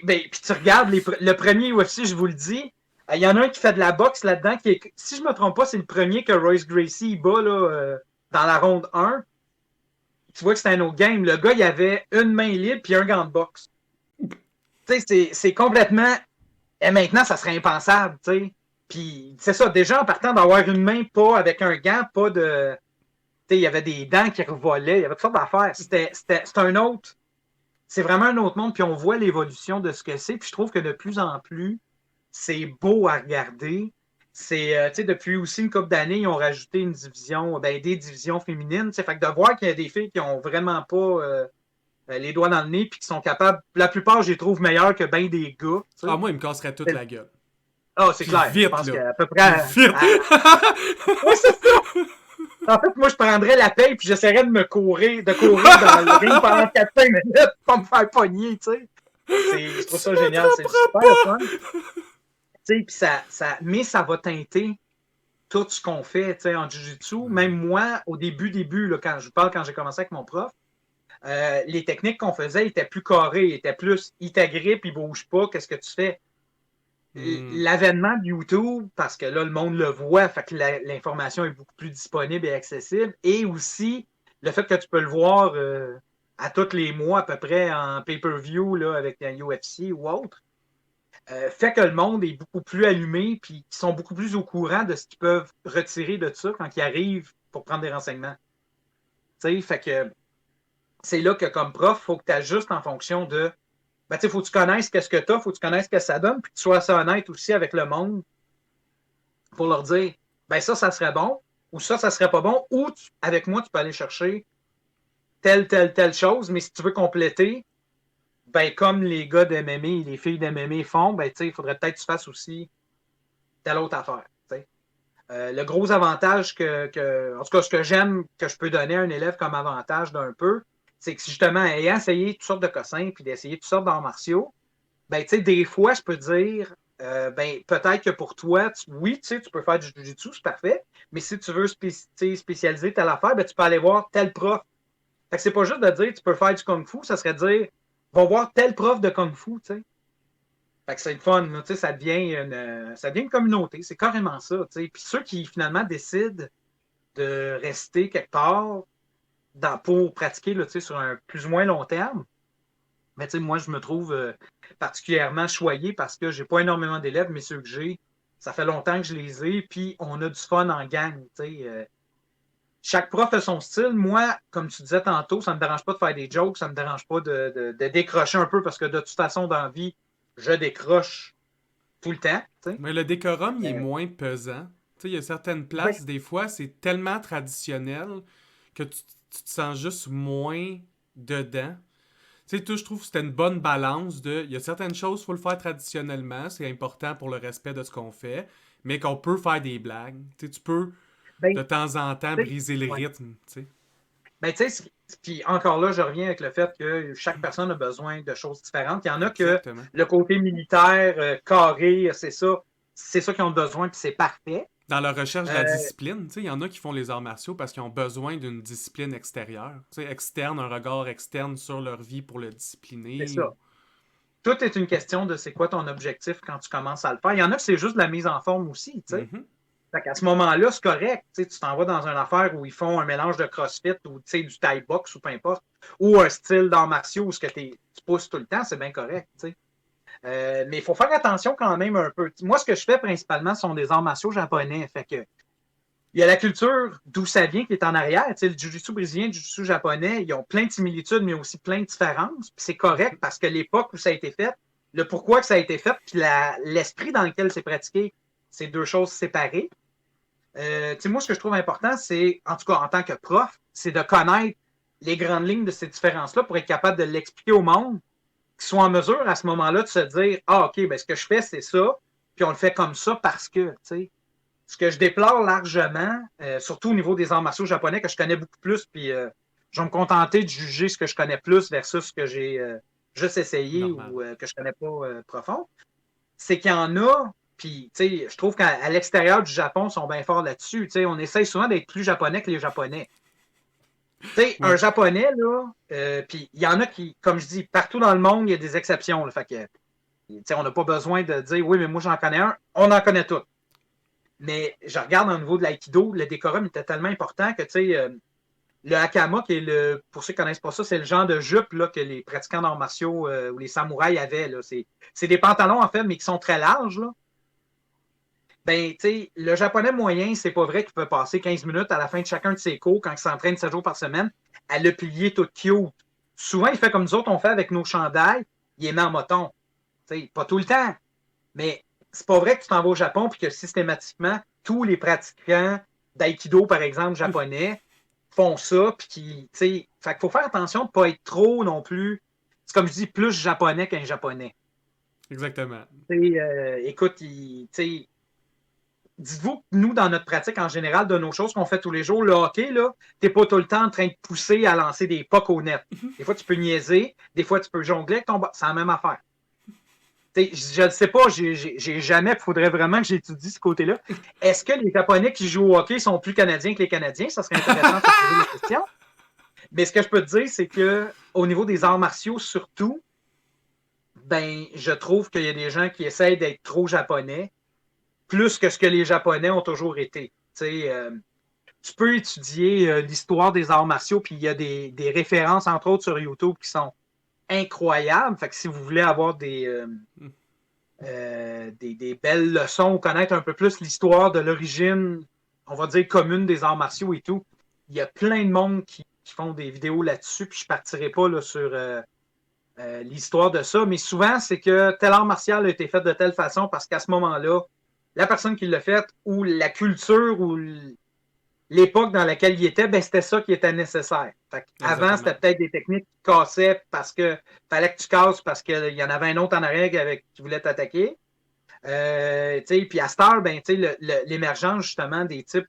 Ben, puis tu regardes le premier UFC, je vous le dis, il y en a un qui fait de la boxe là-dedans, si je me trompe pas, c'est le premier que Royce Gracie bat là, dans la ronde 1. Tu vois que c'était un autre game. Le gars, il avait une main libre puis un gant de boxe. C'est complètement... Et maintenant, ça serait impensable, tu sais. Puis, c'est ça, déjà, en partant d'avoir une main pas avec un gant, pas de... Tu sais, il y avait des dents qui revolaient, il y avait toutes sortes d'affaires. C'est un autre... C'est vraiment un autre monde, puis on voit l'évolution de ce que c'est. Puis je trouve que de plus en plus, c'est beau à regarder. c'est, tu sais, depuis aussi une couple d'années, ils ont rajouté une division, ben, des divisions féminines. Tu sais, fait que de voir qu'il y a des filles qui ont vraiment pas les doigts dans le nez puis qui sont capables, la plupart, je les trouve meilleures que ben des gars. Tu Ah, sais. moi, il me casserait toute la gueule. Ah, c'est Puis clair. Je vite, pense là. qu'à peu près. Puis vite. Oui, c'est ça. En fait, moi, je prendrais la paille puis j'essaierais de courir dans le ring pendant 4-5 minutes pour me faire pogner, tu sais. Je trouve Tu ça génial. C'est m'attraperas super le fun. pas. Tu sais, puis mais ça va teinter tout ce qu'on fait, tu sais, en Jiu-Jitsu. Même moi, au début, là, quand j'ai commencé avec mon prof, les techniques qu'on faisait étaient plus carrées, étaient plus, il t'agrippe, il bouge pas, qu'est-ce que tu fais? L'avènement de YouTube, parce que là, le monde le voit, fait que l'information est beaucoup plus disponible et accessible, et aussi le fait que tu peux le voir à tous les mois à peu près en pay-per-view là, avec un UFC ou autre, fait que le monde est beaucoup plus allumé, puis ils sont beaucoup plus au courant de ce qu'ils peuvent retirer de ça quand ils arrivent pour prendre des renseignements. Tu sais, fait que c'est là que comme prof, il faut que tu ajustes en fonction de ben, tu sais, faut que tu connaisses qu'est-ce que tu as, faut que tu connaisses ce que ça donne, puis que tu sois assez honnête aussi avec le monde pour leur dire, ben ça serait bon, ou ça serait pas bon, ou avec moi, tu peux aller chercher telle chose, mais si tu veux compléter, ben comme les gars de MMA et les filles de MMA font, ben tu sais, il faudrait peut-être que tu fasses aussi telle autre affaire. Le gros avantage en tout cas, ce que j'aime que je peux donner à un élève comme avantage d'un peu, c'est que justement, ayant essayé toutes sortes de cossins puis d'essayer toutes sortes d'arts martiaux, ben, tu sais, des fois, je peux dire, ben, peut-être que pour toi, oui, tu sais, tu peux faire du jiu-jitsu, c'est parfait, mais si tu veux spécialiser telle affaire, ben, tu peux aller voir tel prof. Fait que c'est pas juste de dire, tu peux faire du kung-fu, ça serait de dire, va voir tel prof de kung-fu, tu sais. Fait que c'est le fun, tu sais, ça devient une communauté, c'est carrément ça, tu sais. Puis ceux qui, finalement, décident de rester quelque part pour pratiquer, là, tu sais, sur un plus ou moins long terme, mais tu sais, moi, je me trouve particulièrement choyé parce que j'ai pas énormément d'élèves, mais ceux que j'ai, ça fait longtemps que je les ai, puis on a du fun en gang. Chaque prof a son style. Moi, comme tu disais tantôt, ça ne me dérange pas de faire des jokes, ça ne me dérange pas de décrocher un peu parce que de toute façon, dans la vie, je décroche tout le temps. T'sais. Mais le décorum, il est moins pesant. Tu sais, il y a certaines Oui, places, des fois, c'est tellement traditionnel que tu te sens juste moins dedans. Tu sais, je trouve que c'était une bonne balance de... Il y a certaines choses, il faut le faire traditionnellement, c'est important pour le respect de ce qu'on fait, mais qu'on peut faire des blagues. Tu sais, tu peux, ben, de temps en temps, briser le ouais. rythme, tu sais. Ben, tu sais, puis encore là, je reviens avec le fait que chaque personne a besoin de choses différentes. Il y en a que Exactement. le côté militaire, carré, c'est ça qu'ils ont besoin, puis c'est parfait. Dans la recherche de la Euh, discipline, tu sais, il y en a qui font les arts martiaux parce qu'ils ont besoin d'une discipline extérieure. Tu sais, externe, un regard externe sur leur vie pour le c'est discipliner. ça. Tout est une question de c'est quoi ton objectif quand tu commences à le faire. Il y en a que c'est juste de la mise en forme aussi, tu sais. Mhm. Fait qu'à ce moment-là, c'est correct. Tu t'en vas dans une affaire où ils font un mélange de CrossFit ou du Thai box ou peu importe, ou un style d'arts martiaux où tu pousses tout le temps, c'est bien correct. Mais il faut faire attention quand même un peu. Moi, ce que je fais principalement, ce sont des arts martiaux japonais. Fait que il y a la culture d'où ça vient qui est en arrière. Le jiu-jitsu brésilien, le jiu-jitsu japonais, ils ont plein de similitudes, mais aussi plein de différences. Puis c'est correct parce que l'époque où ça a été fait, le pourquoi que ça a été fait, puis l'esprit dans lequel c'est pratiqué, c'est deux choses séparées. Moi, ce que je trouve important, c'est, en tout cas en tant que prof, c'est de connaître les grandes lignes de ces différences-là pour être capable de l'expliquer au monde, qu'ils soient en mesure à ce moment-là de se dire, ah, OK, ben, ce que je fais, c'est ça, puis on le fait comme ça parce que, tu sais. Ce que je déplore largement, surtout au niveau des arts martiaux japonais, que je connais beaucoup plus, puis je vais me contenter de juger ce que je connais plus versus ce que j'ai juste essayé Normal. ou que je connais pas profond, c'est qu'il y en a, puis je trouve qu'à l'extérieur du Japon, ils sont bien forts là-dessus. On essaye souvent d'être plus japonais que les Japonais. Un Ouais. Japonais, là, puis il y en a qui, comme je dis, partout dans le monde, il y a des exceptions. Là, fait que, on n'a pas besoin de dire, oui, mais moi j'en connais un, on en connaît tous. Mais je regarde au niveau de l'aïkido, le décorum était tellement important que, le hakama, qui est pour ceux qui ne connaissent pas ça, c'est le genre de jupe là, que les pratiquants d'arts martiaux ou les samouraïs avaient. Là. C'est des pantalons, en fait, mais qui sont très larges. Là. Ben, le japonais moyen, c'est pas vrai qu'il peut passer 15 minutes à la fin de chacun de ses cours quand il s'entraîne 7 jours par semaine à le plier tout cute. Souvent, il fait comme nous autres, on fait avec nos chandails, il est mis en moton. Pas tout le temps, mais c'est pas vrai que tu t'en vas au Japon puis que systématiquement, tous les pratiquants d'aïkido, par exemple, japonais, font ça. Puis fait qu'il faut faire attention de ne pas être trop non plus. C'est comme je dis, plus japonais qu'un japonais. Exactement. Écoute, dites-vous que nous, dans notre pratique en général, de nos choses qu'on fait tous les jours, le hockey, là, t'es pas tout le temps en train de pousser à lancer des pucks au net. Des fois, tu peux niaiser, des fois, tu peux jongler avec ton bas. C'est la même affaire. Je ne sais pas, j'ai jamais, il faudrait vraiment que j'étudie ce côté-là. Est-ce que les Japonais qui jouent au hockey sont plus Canadiens que les Canadiens? Ça serait intéressant de se poser la question. Mais ce que je peux te dire, c'est que au niveau des arts martiaux, surtout, ben, je trouve qu'il y a des gens qui essayent d'être trop japonais, plus que ce que les Japonais ont toujours été. Tu peux étudier l'histoire des arts martiaux, puis il y a des références, entre autres, sur YouTube qui sont incroyables. Fait que si vous voulez avoir des belles leçons ou connaître un peu plus l'histoire de l'origine, on va dire, commune des arts martiaux et tout, il y a plein de monde qui font des vidéos là-dessus, puis je ne partirai pas là, sur l'histoire de ça, mais souvent, c'est que tel art martial a été fait de telle façon parce qu'à ce moment-là, la personne qui l'a fait ou la culture ou l'époque dans laquelle il était, ben, c'était ça qui était nécessaire. Avant, c'était peut-être des techniques qui cassaient parce que fallait que tu casses parce qu'il y en avait un autre en arrière qui voulait t'attaquer. Puis à cette heure, ben, l'émergence justement des types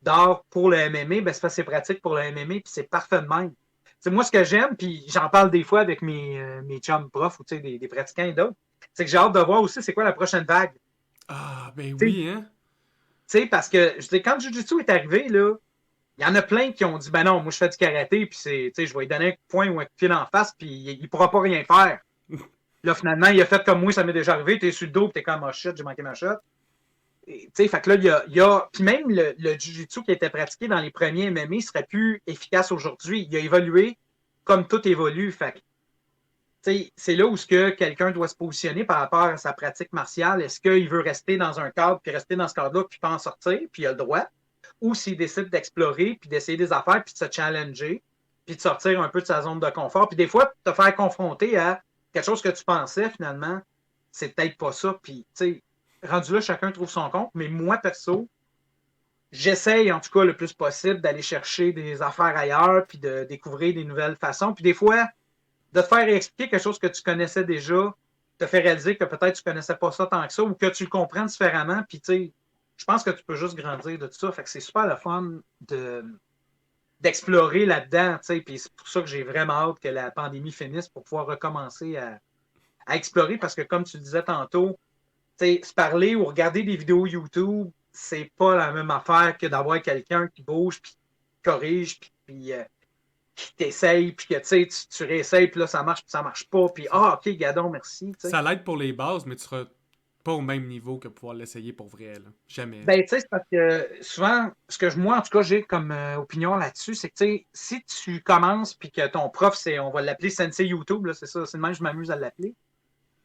d'art pour le MMA, ben, c'est parce que c'est pratique pour le MMA, puis c'est parfait de même. T'sais, moi, ce que j'aime, puis j'en parle des fois avec mes chums profs ou des pratiquants et d'autres, c'est que j'ai hâte de voir aussi c'est quoi la prochaine vague. Ah, ben T'sais, oui, hein? parce que quand le Jiu-Jitsu est arrivé, là, il y en a plein qui ont dit ben non, moi je fais du karaté, puis je vais lui donner un coup de poing ou un coup de fil en face, puis il ne pourra pas rien faire. Là, finalement, il a fait comme moi, ça m'est déjà arrivé, t'es sur le dos, puis t'es comme oh shit, j'ai manqué ma shot. Fait que là, il y a puis même le Jiu-Jitsu qui a été pratiqué dans les premiers MMA serait plus efficace aujourd'hui. Il a évolué comme tout évolue. Fait que, c'est là où quelqu'un doit se positionner par rapport à sa pratique martiale. Est-ce qu'il veut rester dans un cadre, puis rester dans ce cadre-là, puis pas en sortir, puis il a le droit, ou s'il décide d'explorer, puis d'essayer des affaires, puis de se challenger, puis de sortir un peu de sa zone de confort, puis des fois, te faire confronter à quelque chose que tu pensais, finalement, c'est peut-être pas ça, puis, tu sais, rendu là, chacun trouve son compte, mais moi, perso, j'essaye, en tout cas, le plus possible, d'aller chercher des affaires ailleurs, puis de découvrir des nouvelles façons, puis des fois, de te faire expliquer quelque chose que tu connaissais déjà, te faire réaliser que peut-être tu ne connaissais pas ça tant que ça, ou que tu le comprends différemment, puis, tu sais, je pense que tu peux juste grandir de tout ça. Fait que c'est super le fun d'explorer là-dedans. Puis c'est pour ça que j'ai vraiment hâte que la pandémie finisse pour pouvoir recommencer à explorer. Parce que comme tu le disais tantôt, se parler ou regarder des vidéos YouTube, c'est pas la même affaire que d'avoir quelqu'un qui bouge, puis corrige, puis qui t'essaye, puis que tu réessayes, puis là, ça marche, puis ça marche pas, puis OK, gadon, merci. Ça l'aide pour les bases, mais tu seras pas au même niveau que pouvoir l'essayer pour vrai, là. Jamais. Ben, tu sais, c'est parce que souvent, moi, en tout cas, j'ai comme opinion là-dessus, c'est que, tu sais, si tu commences puis que ton prof, on va l'appeler Sensei YouTube, là, c'est ça, c'est le même que je m'amuse à l'appeler.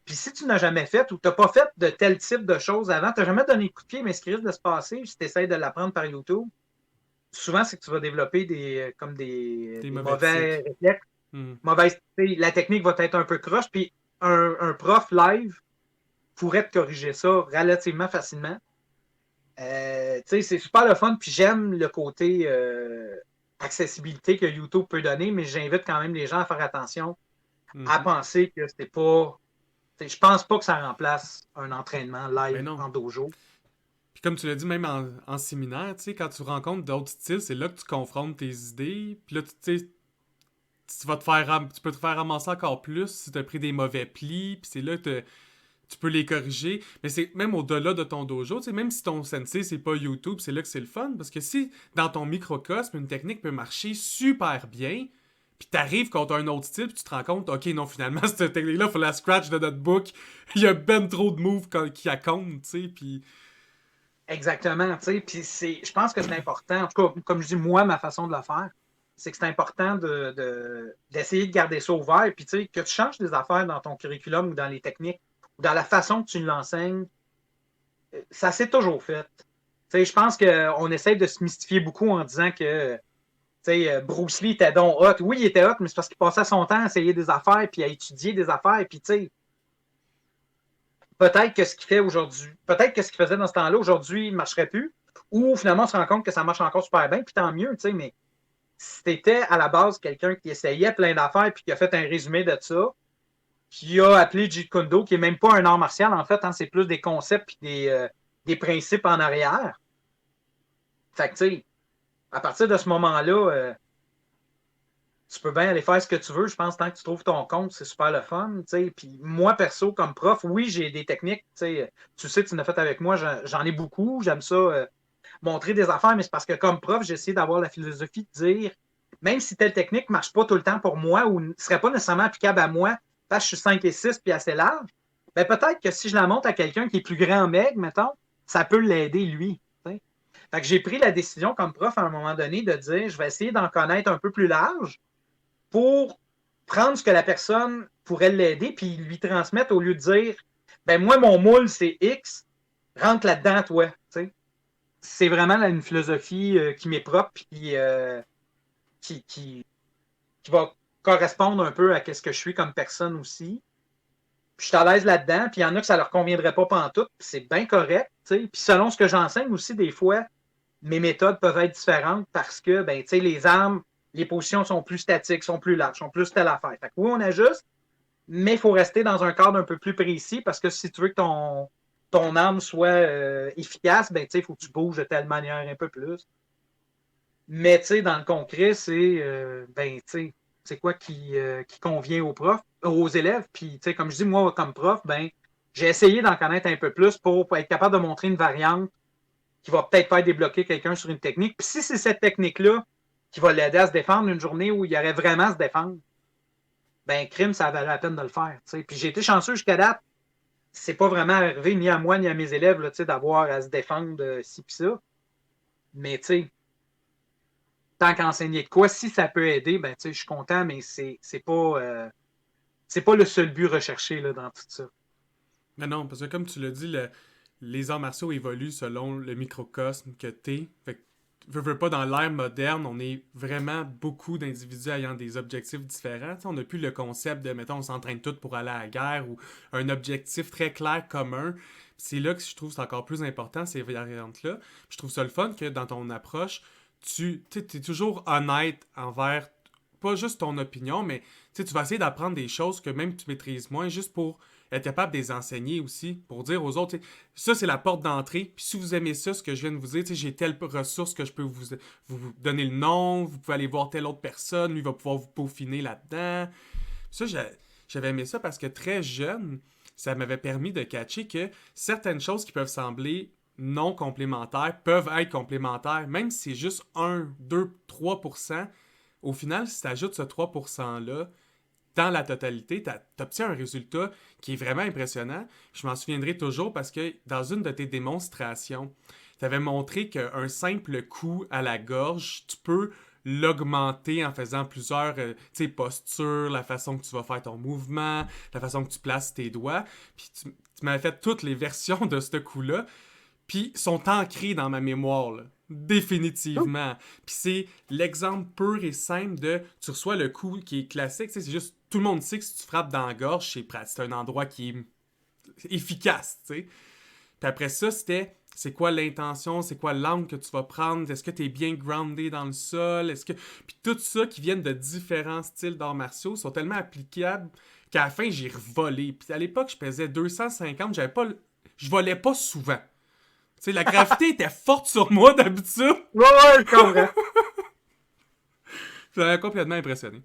Puis si tu n'as jamais fait ou tu n'as pas fait de tel type de choses avant, tu n'as jamais donné coup de pied, mais ce qui risque de se passer, si tu essaies de l'apprendre par YouTube, souvent, c'est que tu vas développer des mauvais réflexes. La technique va être un peu croche, puis un prof live pourrait te corriger ça relativement facilement. C'est super le fun, puis j'aime le côté accessibilité que YouTube peut donner, mais j'invite quand même les gens à faire attention, à penser que c'était pas. Je pense pas que ça remplace un entraînement live en dojo. Puis comme tu l'as dit, même en séminaire, quand tu rencontres d'autres styles, c'est là que tu confrontes tes idées, puis là, tu peux te faire ramasser encore plus si tu as pris des mauvais plis, puis c'est là que tu peux les corriger. Mais c'est même au-delà de ton dojo, même si ton sensei, c'est pas YouTube, c'est là que c'est le fun. Parce que si, dans ton microcosme, une technique peut marcher super bien, puis t'arrives contre un autre style, puis tu te rends compte, ok, non, finalement, cette technique-là, il faut la scratch de notre book. Il y a ben trop de moves qui la comptent, tu sais, puis... Exactement, tu sais, puis je pense que c'est important, en tout cas, comme je dis, moi, ma façon de le faire, c'est que c'est important d'essayer de garder ça ouvert, puis tu sais, que tu changes des affaires dans ton curriculum ou dans les techniques, ou dans la façon que tu l'enseignes, ça s'est toujours fait. Tu sais, je pense qu'on essaie de se mystifier beaucoup en disant que Bruce Lee était donc hot. Oui, il était hot, mais c'est parce qu'il passait son temps à essayer des affaires, puis à étudier des affaires, puis tu sais, peut-être que ce qu'il fait aujourd'hui, peut-être que ce qu'il faisait dans ce temps-là, aujourd'hui, il ne marcherait plus. Ou finalement, on se rend compte que ça marche encore super bien, puis tant mieux, tu sais, mais si t'étais à la base quelqu'un qui essayait plein d'affaires puis qui a fait un résumé de ça, qui a appelé Jeet Kune Do, qui n'est même pas un art martial, en fait, hein, c'est plus des concepts et des principes en arrière. Fait que, tu sais, à partir de ce moment-là, tu peux bien aller faire ce que tu veux. Je pense tant que tu trouves ton compte, c'est super le fun. T'sais. Puis moi, perso, comme prof, oui, j'ai des techniques. Tu sais, tu l'as fait avec moi, j'en ai beaucoup. J'aime ça montrer des affaires, mais c'est parce que comme prof, j'ai essayé d'avoir la philosophie de dire, même si telle technique ne marche pas tout le temps pour moi ou ne serait pas nécessairement applicable à moi, parce que je suis 5 et 6 puis assez large, ben peut-être que si je la montre à quelqu'un qui est plus grand meg, mettons, ça peut l'aider lui. T'sais. Fait que j'ai pris la décision comme prof à un moment donné de dire, je vais essayer d'en connaître un peu plus large pour prendre ce que la personne pourrait l'aider puis lui transmettre au lieu de dire ben moi, mon moule, c'est X, rentre là-dedans, toi. T'sais. C'est vraiment une philosophie qui m'est propre et qui va correspondre un peu à ce que je suis comme personne aussi. Puis je suis à l'aise là-dedans, puis il y en a que ça leur conviendrait pas pantoute, puis c'est bien correct. T'sais. Puis selon ce que j'enseigne aussi, des fois, mes méthodes peuvent être différentes parce que ben, les armes, les positions sont plus statiques, sont plus larges, sont plus telle affaire. Fait que oui, on ajuste, mais il faut rester dans un cadre un peu plus précis parce que si tu veux que ton arme soit efficace, ben, il faut que tu bouges de telle manière un peu plus. Mais dans le concret, c'est c'est quoi qui convient aux élèves. Puis comme je dis, moi, comme prof, ben, j'ai essayé d'en connaître un peu plus pour être capable de montrer une variante qui va peut-être faire débloquer quelqu'un sur une technique. Puis si c'est cette technique-là qui va l'aider à se défendre une journée où il y aurait vraiment à se défendre, ben crime, ça valait la peine de le faire. T'sais. Puis j'ai été chanceux jusqu'à date. C'est pas vraiment arrivé ni à moi ni à mes élèves là, d'avoir à se défendre de ci pis ça. Mais tant qu'enseigner de quoi, si ça peut aider, ben je suis content, mais c'est pas le seul but recherché là, dans tout ça. Mais non, parce que comme tu l'as dit, les arts martiaux évoluent selon le microcosme que t'es. Fait que, veux pas, dans l'ère moderne, on est vraiment beaucoup d'individus ayant des objectifs différents. T'sais, on n'a plus le concept de, mettons, on s'entraîne tous pour aller à la guerre ou un objectif très clair commun. C'est là que je trouve que c'est encore plus important, ces variantes-là. Je trouve ça le fun que dans ton approche, tu es toujours honnête envers pas juste ton opinion, mais tu vas essayer d'apprendre des choses que même tu maîtrises moins, juste pour être capable de les enseigner aussi, pour dire aux autres, ça c'est la porte d'entrée, puis si vous aimez ça, ce que je viens de vous dire, j'ai telle ressource que je peux vous donner le nom, vous pouvez aller voir telle autre personne, lui va pouvoir vous peaufiner là-dedans. Ça, j'avais aimé ça parce que très jeune, ça m'avait permis de catcher que certaines choses qui peuvent sembler non complémentaires peuvent être complémentaires, même si c'est juste 1, 2, 3%. Au final, si tu ajoutes ce 3%-là dans la totalité, tu obtiens un résultat qui est vraiment impressionnant. Je m'en souviendrai toujours parce que dans une de tes démonstrations, tu avais montré qu'un simple coup à la gorge, tu peux l'augmenter en faisant plusieurs postures, la façon que tu vas faire ton mouvement, la façon que tu places tes doigts. Puis tu m'avais fait toutes les versions de ce coup-là. Puis sont ancrés dans ma mémoire, là. Définitivement. Puis c'est l'exemple pur et simple de tu reçois le coup qui est classique, c'est juste tout le monde sait que si tu frappes dans la gorge, c'est un endroit qui est efficace, tu sais. Puis après ça, c'était c'est quoi l'intention, c'est quoi l'angle que tu vas prendre, est-ce que tu es bien groundé dans le sol, est-ce que puis tout ça qui viennent de différents styles d'arts martiaux sont tellement applicables qu'à la fin, j'ai revolé. Puis à l'époque, je pesais 250, je volais pas souvent. Tu sais, la gravité était forte sur moi d'habitude. Ouais, je comprends. Ça m'a complètement impressionné.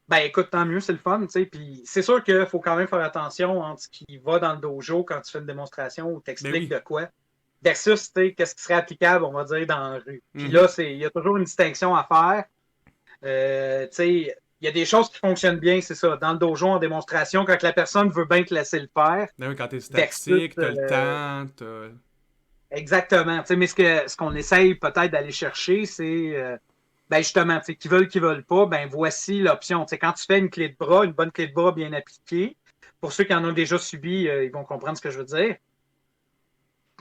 Ben écoute, tant mieux, c'est le fun, tu sais. Puis c'est sûr qu'il faut quand même faire attention entre ce qui va dans le dojo quand tu fais une démonstration ou t'expliques de quoi, versus, tu sais, qu'est-ce qui serait applicable, on va dire, dans la rue. Puis là, il y a toujours une distinction à faire. Tu sais, il y a des choses qui fonctionnent bien, c'est ça. Dans le dojo, en démonstration, quand la personne veut bien te laisser le faire. Ben oui, quand t'es statique, t'as le temps, Exactement. Mais ce qu'on essaye peut-être d'aller chercher, c'est ben justement, qui veulent pas, ben voici l'option. Quand tu fais une clé de bras, une bonne clé de bras bien appliquée, pour ceux qui en ont déjà subi, ils vont comprendre ce que je veux dire.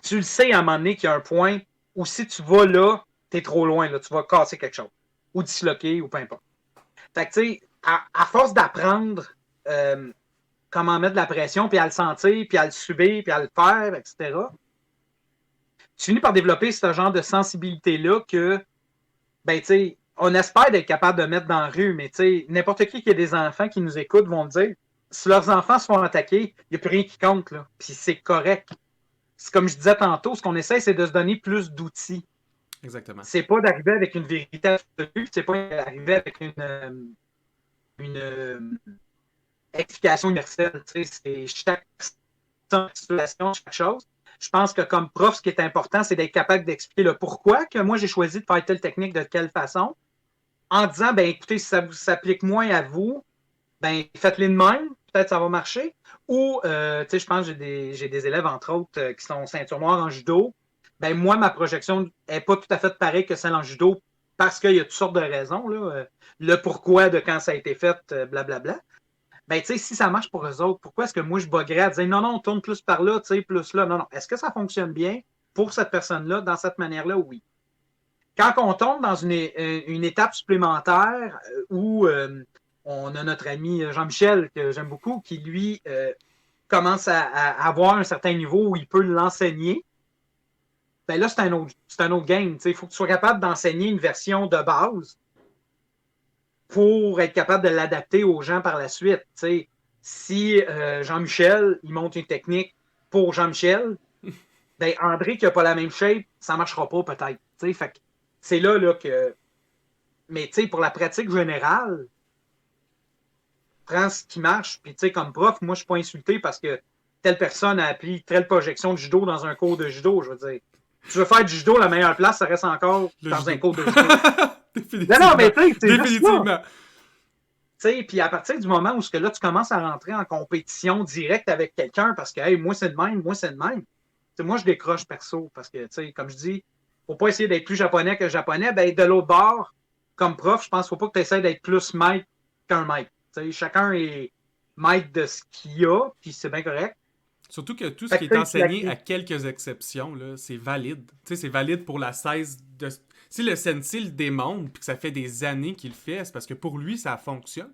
Tu le sais à un moment donné qu'il y a un point où si tu vas là, t'es trop loin, là, tu vas casser quelque chose. Ou disloquer, ou peu importe. Fait que tu sais, à force d'apprendre comment mettre de la pression, puis à le sentir, puis à le subir, puis à le faire, etc. Tu finis par développer ce genre de sensibilité-là que, ben, tu sais, on espère d'être capable de mettre dans la rue, mais tu sais, n'importe qui a des enfants qui nous écoutent vont le dire. Si leurs enfants se font attaquer, il n'y a plus rien qui compte, là. Puis c'est correct. C'est comme je disais tantôt, ce qu'on essaie, c'est de se donner plus d'outils. Exactement. C'est pas d'arriver avec une vérité absolue, c'est pas d'arriver avec une explication universelle. Tu sais, c'est chaque situation, chaque chose. Je pense que comme prof, ce qui est important, c'est d'être capable d'expliquer le pourquoi que moi j'ai choisi de faire telle technique de quelle façon, en disant, ben écoutez, si ça vous s'applique moins à vous, ben faites-les de même, peut-être ça va marcher. Ou, tu sais, je pense que j'ai des élèves, entre autres, qui sont ceinture noire en judo. Ben moi, ma projection n'est pas tout à fait pareille que celle en judo parce qu'il y a toutes sortes de raisons. Là, le pourquoi de quand ça a été fait, blablabla. Ben, tu sais, si ça marche pour eux autres, pourquoi est-ce que moi je boguerais à dire non, non, on tourne plus par là, tu sais, plus là? Non, non. Est-ce que ça fonctionne bien pour cette personne-là, dans cette manière-là? Oui. Quand on tombe dans une étape supplémentaire où on a notre ami Jean-Michel, que j'aime beaucoup, qui lui commence à avoir un certain niveau où il peut l'enseigner, ben là, c'est un autre game. Il faut que tu sois capable d'enseigner une version de base pour être capable de l'adapter aux gens par la suite. T'sais. Si Jean-Michel, il monte une technique pour Jean-Michel, ben André qui n'a pas la même shape, ça ne marchera pas peut-être. Fait que c'est là que. Mais pour la pratique générale, prends ce qui marche. Puis comme prof, moi, je ne suis pas insulté parce que telle personne a appris telle projection de judo dans un cours de judo. Je veux dire, tu veux faire du judo, la meilleure place, ça reste encore Le dans judo. un cours de judo. Définitivement. Non, mais tu sais, c'est Définitivement. Puis à partir du moment où là, tu commences à rentrer en compétition directe avec quelqu'un parce que hey, moi, c'est de même, moi, c'est de même. T'sais, moi, je décroche perso parce que, comme je dis, faut pas essayer d'être plus japonais que japonais. Ben, de l'autre bord, comme prof, je pense qu'il faut pas que tu essaies d'être plus maître qu'un maître. T'sais, chacun est maître de ce qu'il a, puis c'est bien correct. Surtout que tout ce qui est enseigné, à quelques exceptions, là, c'est valide. Tu sais, c'est valide pour la 16 de... Si le sensei le démontre puis que ça fait des années qu'il le fait, c'est parce que pour lui, ça fonctionne.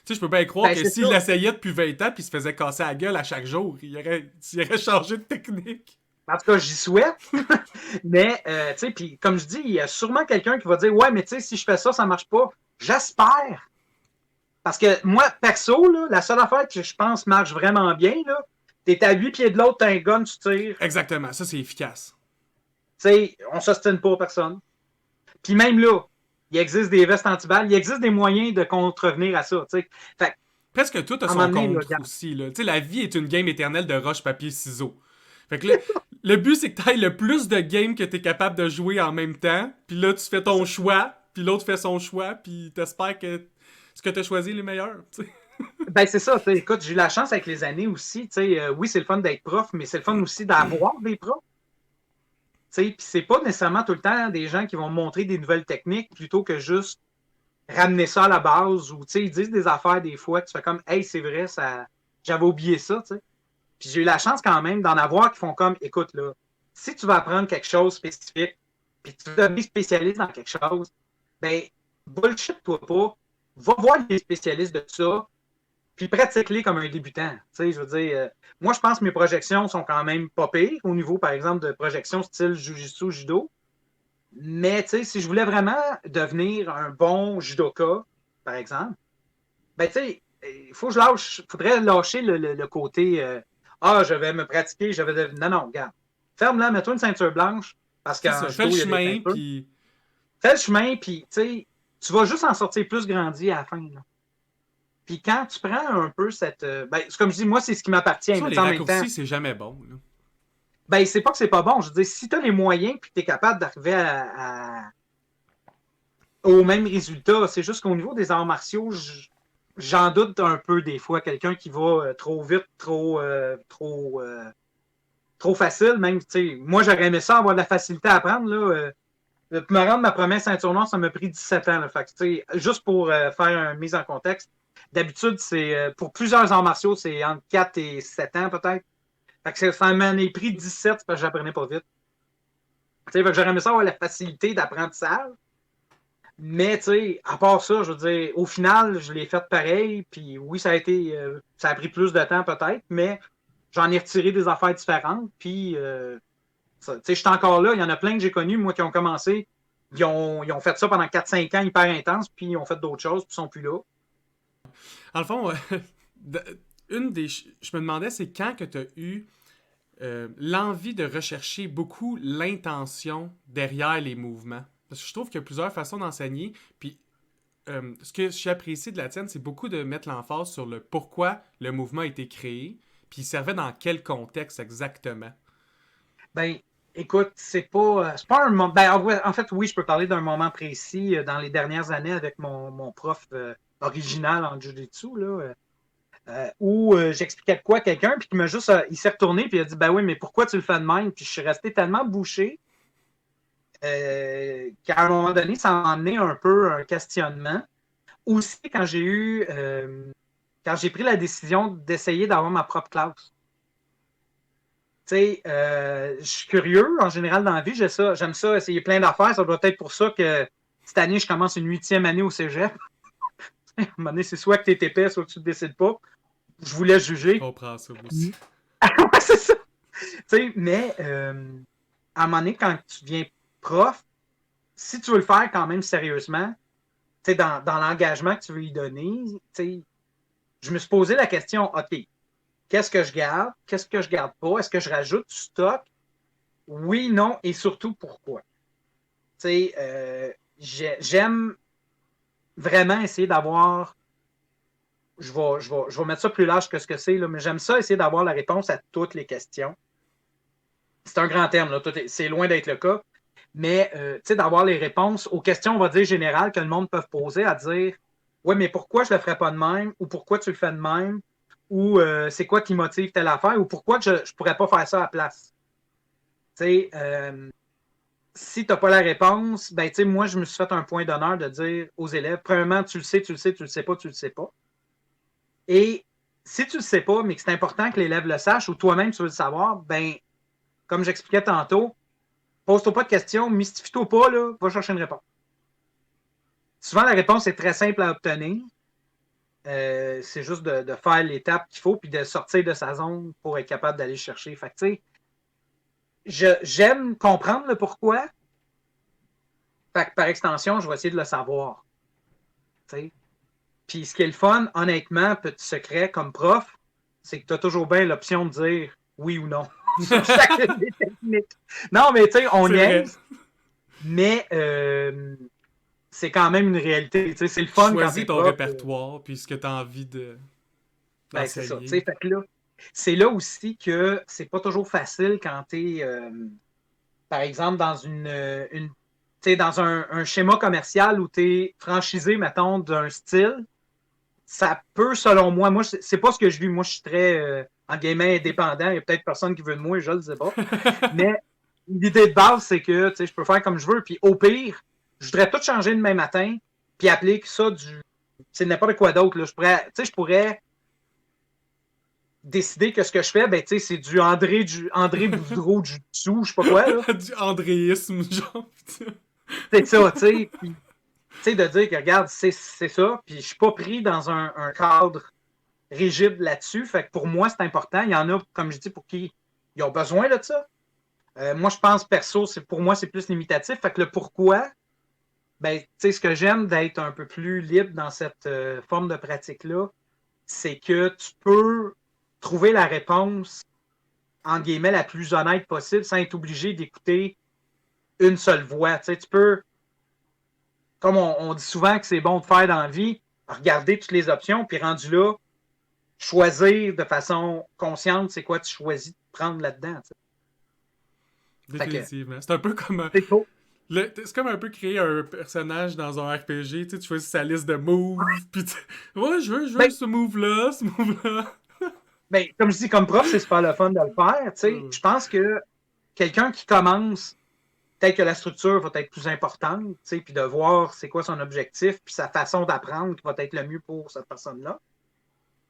Tu sais, je peux bien croire que s'il l'essayait depuis 20 ans puis il se faisait casser la gueule à chaque jour, il aurait changé de technique. En tout cas, j'y souhaite. Mais, tu sais, puis comme je dis, il y a sûrement quelqu'un qui va dire « Ouais, mais tu sais, si je fais ça, ça marche pas. » J'espère. Parce que moi, perso, là, la seule affaire que je pense marche vraiment bien, là, t'es à 8 pieds de l'autre, t'as un gun, tu tires. Exactement, ça c'est efficace. Tu sais, on s'ostine pas personne. Puis même là, il existe des vestes antiballes, il existe des moyens de contrevenir à ça, tu sais. Fait presque tout a son contre aussi, là. Tu sais, la vie est une game éternelle de roche, papier, ciseaux. Fait que là, le but, c'est que tu ailles le plus de games que tu es capable de jouer en même temps. Puis là, tu fais ton choix, puis l'autre fait son choix, puis t'espères que ce que tu as choisi est le meilleur. T'sais. Ben, c'est ça. Écoute, j'ai eu la chance avec les années aussi. Oui, c'est le fun d'être prof, mais c'est le fun aussi d'avoir des profs. Puis c'est pas nécessairement tout le temps des gens qui vont montrer des nouvelles techniques plutôt que juste ramener ça à la base ou ils disent des affaires des fois que tu fais comme hey, c'est vrai, ça j'avais oublié ça. T'sais. Puis j'ai eu la chance quand même d'en avoir qui font comme écoute, là, si tu vas apprendre quelque chose spécifique, puis tu veux devenir spécialiste dans quelque chose, ben bullshit-toi pas, va voir les spécialistes de ça, puis pratique-les comme un débutant. Je veux dire, moi, je pense que mes projections sont quand même pas pires au niveau, par exemple, de projection style Jiu-Jitsu, Judo. Mais, si je voulais vraiment devenir un bon judoka, par exemple, ben, tu sais, il faudrait lâcher le côté je vais me pratiquer, je vais devenir. Non, non, regarde. Ferme-la, mets-toi une ceinture blanche, parce qu'en judo, fais le il y a chemin, des ceintures. puis... Fais le chemin, puis, tu vas juste en sortir plus grandi à la fin, là. Puis quand tu prends un peu cette. Ben, comme je dis, moi, c'est ce qui m'appartient. Ça, Mais les en même temps, c'est jamais bon. Là. ben, c'est pas que c'est pas bon. Je veux dire, si tu as les moyens puis tu es capable d'arriver au même résultat, c'est juste qu'au niveau des arts martiaux, j'en doute un peu des fois. Quelqu'un qui va trop vite, trop facile, même. Moi, j'aurais aimé ça, avoir de la facilité à apprendre. Là, pour me rendre ma première ceinture noire, ça m'a pris 17 ans. Là, fait, juste pour faire une mise en contexte, d'habitude, c'est pour plusieurs arts martiaux, c'est entre 4 et 7 ans peut-être. Fait que ça m'en est pris 17 parce que j'apprenais pas vite. Fait que j'aurais aimé ça avoir la facilité d'apprentissage. Mais, tu sais, à part ça, je veux dire, au final, je l'ai fait pareil. Puis oui, ça a pris plus de temps peut-être, mais j'en ai retiré des affaires différentes. Puis, tu sais, je suis encore là. Il y en a plein que j'ai connus, moi, qui ont commencé. Ils ont fait ça pendant 4-5 ans hyper intense, puis ils ont fait d'autres choses, puis ils sont plus là. En le fond, je me demandais, c'est quand que tu as eu l'envie de rechercher beaucoup l'intention derrière les mouvements. Parce que je trouve qu'il y a plusieurs façons d'enseigner. Puis ce que j'apprécie de la tienne, c'est beaucoup de mettre l'emphase sur le pourquoi le mouvement a été créé, puis il servait dans quel contexte exactement. Ben, écoute, c'est pas un moment. Ben, en fait, oui, je peux parler d'un moment précis dans les dernières années avec mon prof original en Jiu-Jitsu, là, où j'expliquais de quoi à quelqu'un, puis il s'est retourné, puis il a dit, ben oui, mais pourquoi tu le fais de même? Puis je suis resté tellement bouché qu'à un moment donné, ça m'a amené un peu un questionnement. Aussi, quand j'ai pris la décision d'essayer d'avoir ma propre classe. Tu sais, je suis curieux en général dans la vie, j'aime ça, essayer plein d'affaires. Ça doit être pour ça que cette année, je commence une 8e année au cégep. À un moment donné, c'est soit que tu es épais, soit que tu ne décides pas. Je voulais Je juger. comprends ça aussi. Ouais, c'est ça. Tu sais, mais à un moment donné, quand tu deviens prof, si tu veux le faire quand même sérieusement, tu sais, dans l'engagement que tu veux y donner, tu sais, je me suis posé la question, OK, qu'est-ce que je garde? Qu'est-ce que je garde pas? Est-ce que je rajoute du stock? Oui, non, et surtout pourquoi? Tu sais, j'aime vraiment essayer d'avoir. Je vais mettre ça plus large que ce que c'est, là, mais j'aime ça essayer d'avoir la réponse à toutes les questions. C'est un grand terme, là, c'est loin d'être le cas, mais tu sais, d'avoir les réponses aux questions, on va dire, générales que le monde peut poser, à dire ouais, mais pourquoi je le ferais pas de même, ou pourquoi tu le fais de même, ou c'est quoi qui motive telle affaire, ou pourquoi je ne pourrais pas faire ça à la place. Tu sais, si tu n'as pas la réponse, ben, tu sais, moi, je me suis fait un point d'honneur de dire aux élèves, premièrement, tu le sais, tu le sais, tu le sais pas, tu le sais pas. Et si tu le sais pas, mais que c'est important que l'élève le sache ou toi-même tu veux le savoir, ben, comme j'expliquais tantôt, pose-toi pas de questions, mystifie-toi pas, là, va chercher une réponse. Souvent, la réponse est très simple à obtenir. C'est juste de faire l'étape qu'il faut puis de sortir de sa zone pour être capable d'aller chercher. Fait que, tu sais, j'aime comprendre le pourquoi. Fait que, par extension, je vais essayer de le savoir. T'sais. Puis ce qui est le fun, honnêtement, petit secret comme prof, c'est que tu as toujours bien l'option de dire oui ou non sur chacune des techniques. Non, mais tu sais, on C'est vrai. niaise, mais c'est quand même une réalité. C'est le Tu fun quand tu choisis es ton prof. répertoire, puis ce que tu as envie Ben, c'est ça. d'enseigner. Fait que là, c'est là aussi que c'est pas toujours facile quand tu es, par exemple, dans un schéma commercial où tu es franchisé, mettons, d'un style. Ça peut, selon moi, c'est pas ce que je vis. Moi, je suis très, en guillemets, indépendant. Il y a peut-être personne qui veut de moi, je le sais pas. Mais l'idée de base, c'est que je peux faire comme je veux. Puis au pire, je voudrais tout changer demain matin, puis appeler ça c'est n'importe quoi d'autre. Là. Je pourrais décider que ce que je fais, ben, c'est du André Boudreau du dessous, je sais pas quoi. Là. Du andréisme, genre. C'est ça, tu sais. Puis, de dire que, regarde, c'est ça. Puis je suis pas pris dans un cadre rigide là-dessus. Fait que pour moi, c'est important. Il y en a, comme je dis, pour qui ils ont besoin de ça. Moi, je pense perso, pour moi, c'est plus limitatif. Fait que le pourquoi, ben, tu sais, ce que j'aime d'être un peu plus libre dans cette forme de pratique-là, c'est que tu peux trouver la réponse, en guillemets, la plus honnête possible sans être obligé d'écouter une seule voix. Tu sais, tu peux, comme on dit souvent que c'est bon de faire dans la vie, regarder toutes les options, puis rendu là, choisir de façon consciente c'est quoi tu choisis de prendre là-dedans. Définitivement. C'est un peu comme C'est cool. c'est comme un peu créer un personnage dans un RPG, tu sais, tu choisis sa liste de moves, puis ouais, je veux Ben, ce move-là, ce move-là. ben, comme je dis, comme prof, c'est super le fun de le faire. Je pense que quelqu'un qui commence, peut-être que la structure va être plus importante, puis de voir c'est quoi son objectif, puis sa façon d'apprendre qui va être le mieux pour cette personne-là.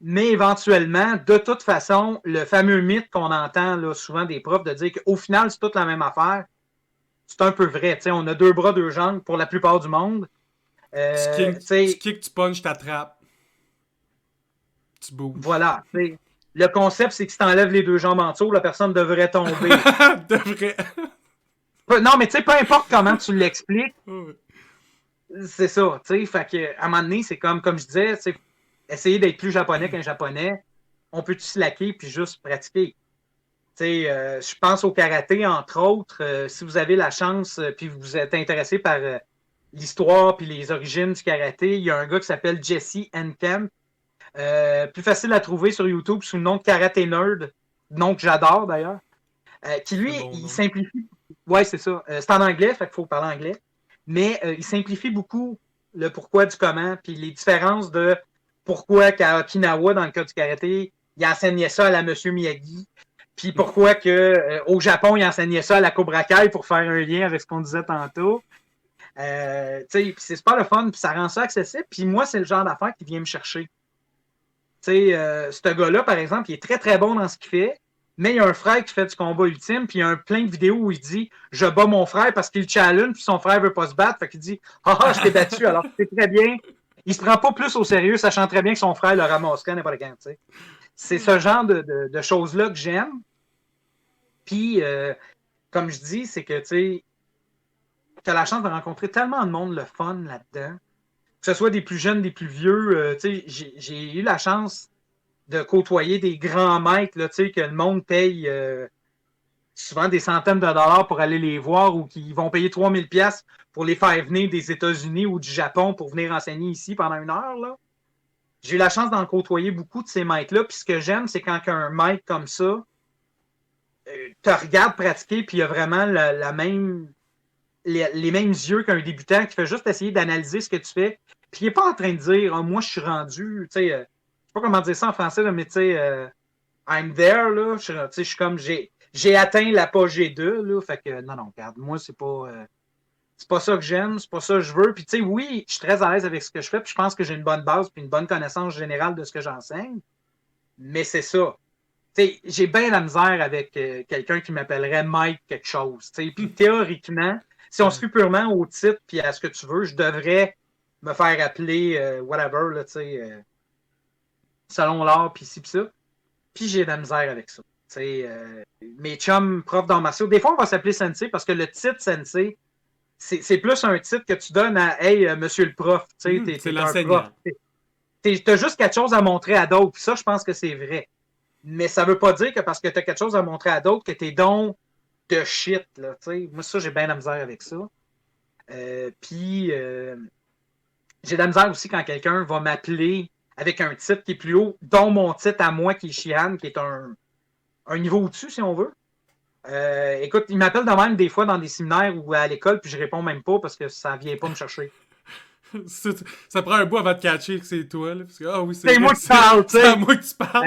Mais éventuellement, de toute façon, le fameux mythe qu'on entend là, souvent des profs de dire qu'au final, c'est toute la même affaire, c'est un peu vrai. On a deux bras, deux jambes pour la plupart du monde. Tu kicks, tu punches, t'attrapes. Tu bouges. Voilà. T'sais. Le concept, c'est que si t'enlèves les deux jambes en dessous, la personne devrait tomber. Devrait. Non, mais tu sais, peu importe comment tu l'expliques, Ouais. c'est ça. Tu sais, fait que, à un moment donné, c'est comme je disais, essayer d'être plus japonais qu'un japonais. On peut-tu slacker puis juste pratiquer? Je pense au karaté, entre autres. Si vous avez la chance puis vous êtes intéressé par l'histoire puis les origines du karaté, il y a un gars qui s'appelle Jesse Encamp. Plus facile à trouver sur YouTube sous le nom de Karaté Nerd, nom que j'adore d'ailleurs. Qui lui, bon il nom. simplifie. Ouais, c'est ça. C'est en anglais, fait qu'il faut parler anglais. Mais il simplifie beaucoup le pourquoi du comment, puis les différences de pourquoi qu'à Okinawa, dans le cas du karaté, il enseignait ça à la Monsieur Miyagi, puis pourquoi que au Japon, il enseignait ça à la Cobra Kai pour faire un lien avec ce qu'on disait tantôt. C'est super le fun, puis ça rend ça accessible. Puis moi, c'est le genre d'affaire qui vient me chercher. Ce gars-là, par exemple, il est très, très bon dans ce qu'il fait, mais il y a un frère qui fait du combat ultime, puis il y a un plein de vidéos où il dit « Je bats mon frère parce qu'il challenge, puis son frère veut pas se battre. » Fait qu'il dit « Ah, je t'ai battu, alors c'est très bien. » Il se prend pas plus au sérieux, sachant très bien que son frère le ramasserait n'importe quand. T'sais. C'est ce genre de choses-là que j'aime. Puis, comme je dis, c'est que tu as la chance de rencontrer tellement de monde le fun là-dedans. Que ce soit des plus jeunes, des plus vieux. J'ai eu la chance de côtoyer des grands maîtres là, que le monde paye souvent des centaines de dollars pour aller les voir ou qui vont payer 3000$ pour les faire venir des États-Unis ou du Japon pour venir enseigner ici pendant 1 heure. Là. J'ai eu la chance d'en côtoyer beaucoup de ces maîtres-là. Puis ce que j'aime, c'est quand un maître comme ça te regarde pratiquer puis il a vraiment la même, les mêmes yeux qu'un débutant qui fait juste essayer d'analyser ce que tu fais. Puis il n'est pas en train de dire oh, « moi, je suis rendu... » Je sais pas comment dire ça en français, là, mais tu sais, I'm there, là. Je suis comme, j'ai atteint l'apogée 2, là. Fait que, non, regarde, moi, c'est pas ça que j'aime, c'est pas ça que je veux. Puis, tu sais, oui, je suis très à l'aise avec ce que je fais, puis je pense que j'ai une bonne base, puis une bonne connaissance générale de ce que j'enseigne. Mais c'est ça. Tu sais, j'ai bien la misère avec quelqu'un qui m'appellerait Mike quelque chose. Tu sais, puis théoriquement, si on se fie purement au titre, puis à ce que tu veux, je devrais me faire appeler whatever, là, tu sais, selon l'art, puis ci, puis ça. Puis j'ai de la misère avec ça. Mes chums, profs d'arts martiaux, des fois, on va s'appeler sensei parce que le titre sensei, c'est plus un titre que tu donnes à « Hey, monsieur le prof, c'est l'enseignant. T'as juste quelque chose à montrer à d'autres. » Puis ça, je pense que c'est vrai. Mais ça veut pas dire que parce que t'as quelque chose à montrer à d'autres que t'es donc de shit. Là, moi, ça, j'ai bien de la misère avec ça. Puis j'ai de la misère aussi quand quelqu'un va m'appeler avec un titre qui est plus haut, dont mon titre à moi qui est Shihan, qui est un niveau au-dessus, si on veut. Écoute, il m'appelle de même des fois dans des séminaires ou à l'école, puis je réponds même pas parce que ça vient pas me chercher. Ça prend un bout avant de catcher que c'est toi. Là, parce que, oui, c'est moi qui parle, tu sais. C'est à moi que tu parles.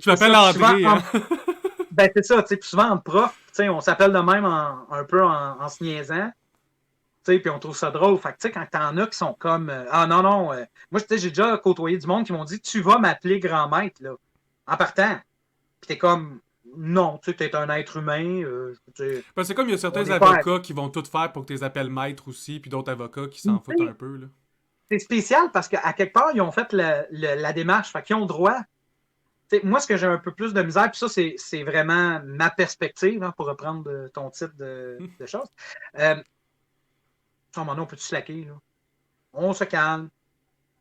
Je m'appelle André. Hein. Ben, c'est ça, tu sais, souvent en prof, on s'appelle de même un peu en se niaisant. Puis on trouve ça drôle. Fait que, tu sais, quand t'en as qui sont comme ah non, moi, j'ai déjà côtoyé du monde qui m'ont dit tu vas m'appeler grand maître, là, en partant. Puis t'es comme non, tu sais, t'es un être humain. Ben, c'est comme il y a certains avocats qui vont tout faire pour que tu les appelles maître aussi, puis d'autres avocats qui s'en foutent un peu. Là. C'est spécial parce qu'à quelque part, ils ont fait la démarche. Fait qu'ils ont droit. T'sais, moi, ce que j'ai un peu plus de misère, puis ça, c'est vraiment ma perspective, hein, pour reprendre ton titre de choses. On peut-tu slacker, là? On se calme.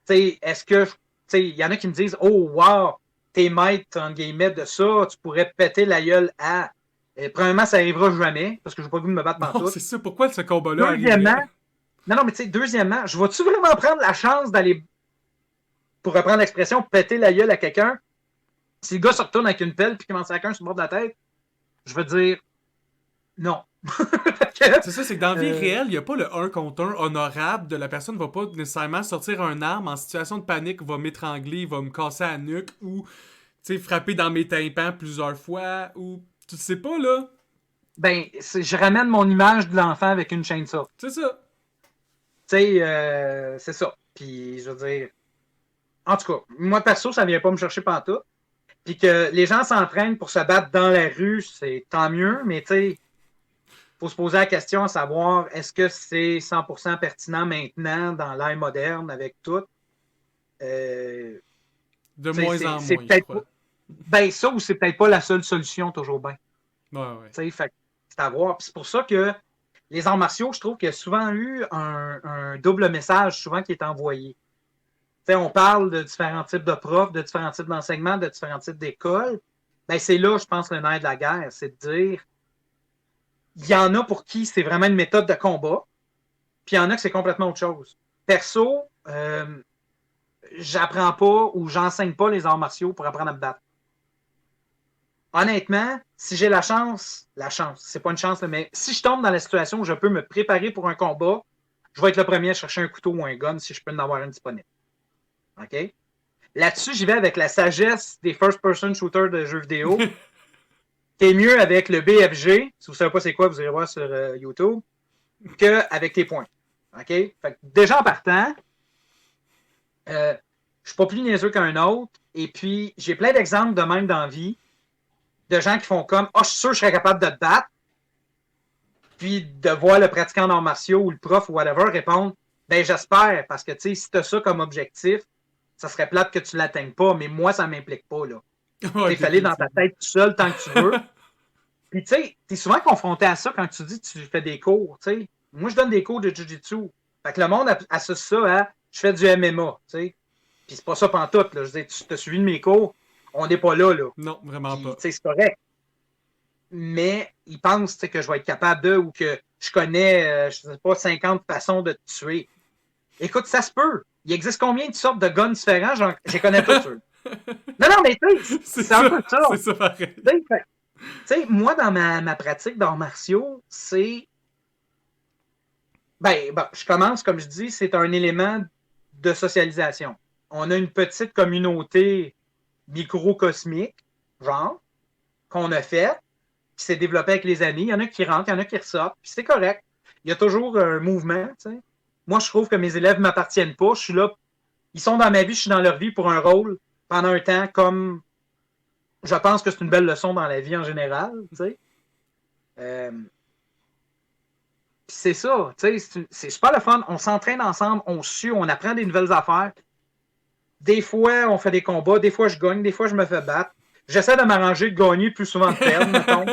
Est-ce que, il y en a qui me disent, oh, wow, t'es maître, en guillemets, de ça, tu pourrais péter la gueule à. Premièrement, ça n'arrivera jamais, parce que je n'ai pas voulu me battre par tout. C'est ça, pourquoi ce combat-là Deuxièmement, non, mais tu sais, deuxièmement, je vais-tu vraiment prendre la chance d'aller, pour reprendre l'expression, péter la gueule à quelqu'un? Si le gars se retourne avec une pelle et commence à quelqu'un sur le bord de la tête, je veux dire, non. C'est ça, c'est que dans la vie réelle, il n'y a pas le 1 contre 1 honorable de la personne va pas nécessairement sortir un arme en situation de panique, va m'étrangler, va me casser la nuque ou frapper dans mes tympans plusieurs fois ou tu sais pas là. Ben, je ramène mon image de l'enfant avec une chaîne ça. C'est ça. Tu sais, c'est ça. Puis je veux dire, en tout cas, moi perso, ça vient pas me chercher pantoute. Puis que les gens s'entraînent pour se battre dans la rue, c'est tant mieux, mais tu sais, faut se poser la question à savoir, est-ce que c'est 100% pertinent maintenant dans l'ère moderne avec tout? De moins en C'est moins, je peut-être pas. crois. Ben, ça, ou c'est peut-être pas la seule solution, toujours bien. Ouais. Fait c'est à voir. Puis c'est pour ça que les arts martiaux, je trouve qu'il y a souvent eu un double message, souvent qui est envoyé. On parle de différents types de profs, de différents types d'enseignements, de différents types d'écoles. Ben, c'est là, je pense, le nerf de la guerre. C'est de dire, il y en a pour qui c'est vraiment une méthode de combat, puis il y en a que c'est complètement autre chose. Perso, j'apprends pas ou j'enseigne pas les arts martiaux pour apprendre à me battre. Honnêtement, si j'ai la chance, c'est pas une chance, mais si je tombe dans la situation où je peux me préparer pour un combat, je vais être le premier à chercher un couteau ou un gun si je peux en avoir un disponible. OK? Là-dessus, j'y vais avec la sagesse des first-person shooters de jeux vidéo. T'es mieux avec le BFG, si vous savez pas c'est quoi, vous irez voir sur YouTube, qu'avec tes points. OK? Fait que déjà en partant, je suis pas plus niaiseux qu'un autre. Et puis, j'ai plein d'exemples de même dans la vie, de gens qui font comme « Ah, oh, je suis sûr que je serais capable de te battre. » Puis de voir le pratiquant d'arts martiaux ou le prof ou whatever répondre « Ben, j'espère, parce que, tu sais, si tu as ça comme objectif, ça serait plate que tu ne l'atteignes pas, mais moi, ça ne m'implique pas, là. Ouais, Tu fallait dans ta tête tout seul tant que tu veux. » Puis, tu sais, tu es souvent confronté à ça quand tu dis que tu fais des cours, tu sais. Moi, je donne des cours de Jiu-Jitsu. Fait que le monde associe ça à « Je fais du MMA », tu sais. Puis c'est pas ça pantoute, là. Je veux dire, tu as suivi de mes cours, on n'est pas là, là. Non, vraiment Puis, pas. tu sais, c'est correct. Mais ils pensent que je vais être capable de ou que je connais, je sais pas, 50 façons de te tuer. Écoute, ça se peut. Il existe combien de sortes de guns différents? Je connais toutes ceux. Non, mais tu sais, c'est un peu ça. C'est ça pareil. Tu sais, moi, dans ma pratique d'arts martiaux, c'est. Ben, je commence, comme je dis, c'est un élément de socialisation. On a une petite communauté microcosmique, genre, qu'on a faite, qui s'est développé avec les années. Il y en a qui rentrent, il y en a qui ressortent, puis c'est correct. Il y a toujours un mouvement, tu sais. Moi, je trouve que mes élèves ne m'appartiennent pas. Je suis là, ils sont dans ma vie, je suis dans leur vie pour un rôle pendant un temps, comme je pense que c'est une belle leçon dans la vie en général, tu sais. C'est ça, tu sais, c'est super le fun. On s'entraîne ensemble, on sue, on apprend des nouvelles affaires. Des fois, on fait des combats, des fois, je gagne, des fois, je me fais battre. J'essaie de m'arranger de gagner plus souvent de perdre, mettons.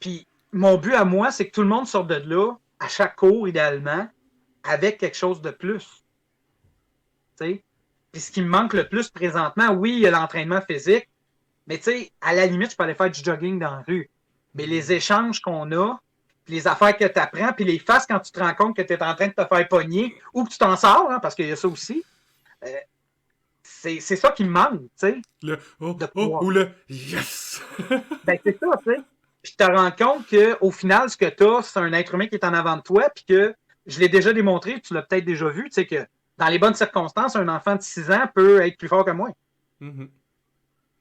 Puis mon but à moi, c'est que tout le monde sorte de là, à chaque cours, idéalement, avec quelque chose de plus. Puis ce qui me manque le plus présentement, oui, il y a l'entraînement physique, mais à la limite, je peux aller faire du jogging dans la rue. Mais les échanges qu'on a, puis les affaires que tu apprends, puis les faces quand tu te rends compte que tu es en train de te faire pogner ou que tu t'en sors, hein, parce qu'il y a ça aussi, c'est ça qui me manque, tu sais. Le ou le yes! Ben, c'est ça, tu sais. Puis tu te rends compte qu'au final, ce que tu as, c'est un être humain qui est en avant de toi, puis que je l'ai déjà démontré, tu l'as peut-être déjà vu, tu sais, que dans les bonnes circonstances, un enfant de 6 ans peut être plus fort que moi. Mm-hmm.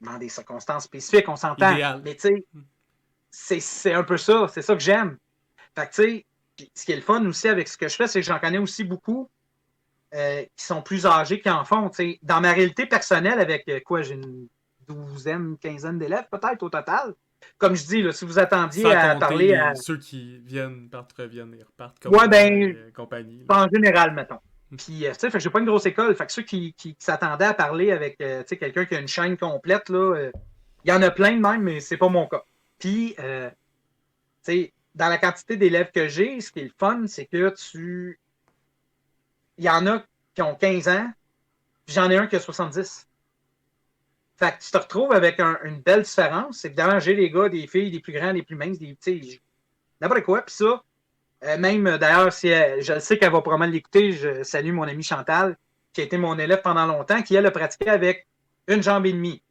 Dans des circonstances spécifiques, on s'entend. Idéal. Mais tu sais, c'est un peu ça, c'est ça que j'aime. Fait que tu sais, ce qui est le fun aussi avec ce que je fais, c'est que j'en connais aussi beaucoup qui sont plus âgés qui en font. T'sais. Dans ma réalité personnelle, avec quoi, j'ai une douzaine, quinzaine d'élèves peut-être au total. Comme je dis, là, si vous attendiez Sans à compter parler à. ceux qui viennent, partent, reviennent et repartent comme Ouais, ben, compagnie. en général, mettons. Puis, tu sais, j'ai pas une grosse école. Fait que ceux qui s'attendaient à parler avec quelqu'un qui a une chaîne complète, là, il y en a plein de même, mais c'est pas mon cas. Puis, tu sais, dans la quantité d'élèves que j'ai, ce qui est le fun, c'est que il y en a qui ont 15 ans, puis j'en ai un qui a 70. Fait que tu te retrouves avec une belle différence. Évidemment, j'ai les gars, des filles, des plus grands, des plus minces, n'importe quoi. Puis ça, même d'ailleurs, si je sais qu'elle va probablement l'écouter, je salue mon amie Chantal, qui a été mon élève pendant longtemps, qui elle a pratiqué avec une jambe et demie.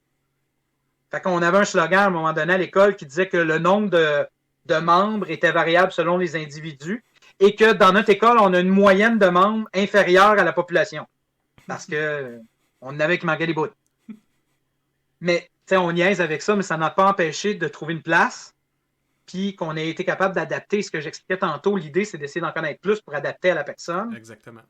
Fait qu'on avait un slogan à un moment donné à l'école qui disait que le nombre de membres était variable selon les individus et que dans notre école, on a une moyenne de membres inférieure à la population. Parce que on avait qui manquait des bouts. Mais on niaise avec ça, mais ça n'a pas empêché de trouver une place puis qu'on ait été capable d'adapter. Ce que j'expliquais tantôt, l'idée, c'est d'essayer d'en connaître plus pour adapter à la personne. Exactement.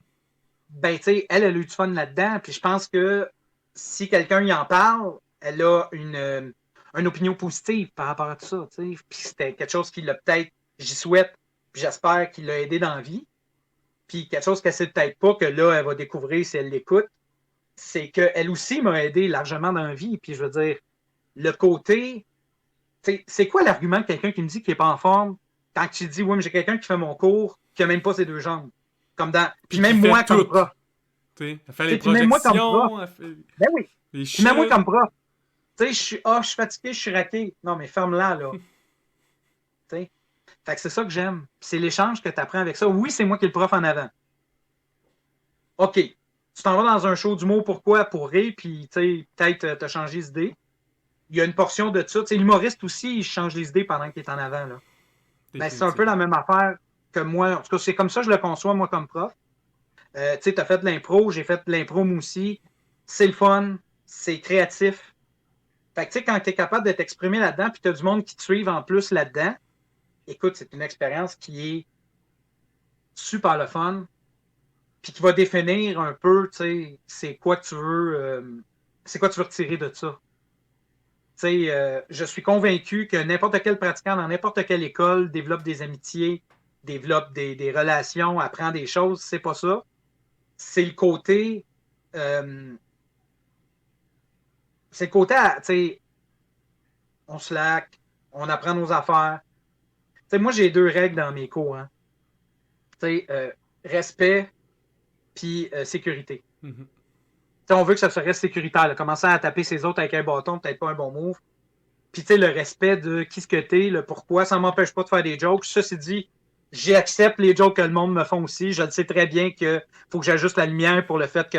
Ben, tu sais, elle a eu du fun là-dedans, puis je pense que si quelqu'un y en parle, elle a une opinion positive par rapport à tout ça, tu sais. Puis c'était quelque chose qui l'a peut-être j'y souhaite, puis j'espère qu'il l'a aidé dans la vie. Puis quelque chose qu'elle sait peut-être pas, que là, elle va découvrir si elle l'écoute, c'est qu'elle aussi m'a aidé largement dans la vie. Puis je veux dire, le côté. C'est quoi l'argument de quelqu'un qui me dit qu'il n'est pas en forme quand tu dis, oui, mais j'ai quelqu'un qui fait mon cours, qui n'a même pas ses deux jambes? Comme dans. Puis Puis qui même fait moi tout. comme prof. Elle fait les Puis même moi comme prof. projections, elle fait Ben oui. les Puis même moi chutes. comme prof. Tu sais, je suis fatigué, je suis raqué. Non, mais ferme-la, là. T'sais. Fait que c'est ça que j'aime. C'est l'échange que tu apprends avec ça. Oui, c'est moi qui est le prof en avant. OK. Tu t'en vas dans un show d'humour, pourquoi? Pour rire, puis peut-être t'as changé d'idée. Il y a une portion de ça. L'humoriste aussi, il change les idées pendant qu'il est en avant. Là. Ben, c'est un peu la même affaire que moi. En tout cas, c'est comme ça que je le conçois, moi, comme prof. Tu as fait de l'impro, j'ai fait de l'impro, moi aussi. C'est le fun, c'est créatif. Fait que, tu sais, quand tu es capable de t'exprimer là-dedans, puis tu as du monde qui te suive en plus là-dedans, écoute, c'est une expérience qui est super le fun, puis qui va définir un peu, tu sais, c'est quoi tu veux retirer de ça. Je suis convaincu que n'importe quel pratiquant dans n'importe quelle école développe des amitiés, développe des relations, apprend des choses. C'est pas ça. C'est le côté. C'est le côté, on slack, on apprend nos affaires. Moi, j'ai deux règles dans mes cours. Hein. Respect puis sécurité. Mm-hmm. On veut que ça reste sécuritaire. Là. Commencer à taper ses autres avec un bâton, peut-être pas un bon move. Puis, le respect de qui ce que t'es, le pourquoi, ça m'empêche pas de faire des jokes. Ceci dit, j'accepte les jokes que le monde me font aussi. Je le sais très bien qu'il faut que j'ajuste la lumière pour le fait que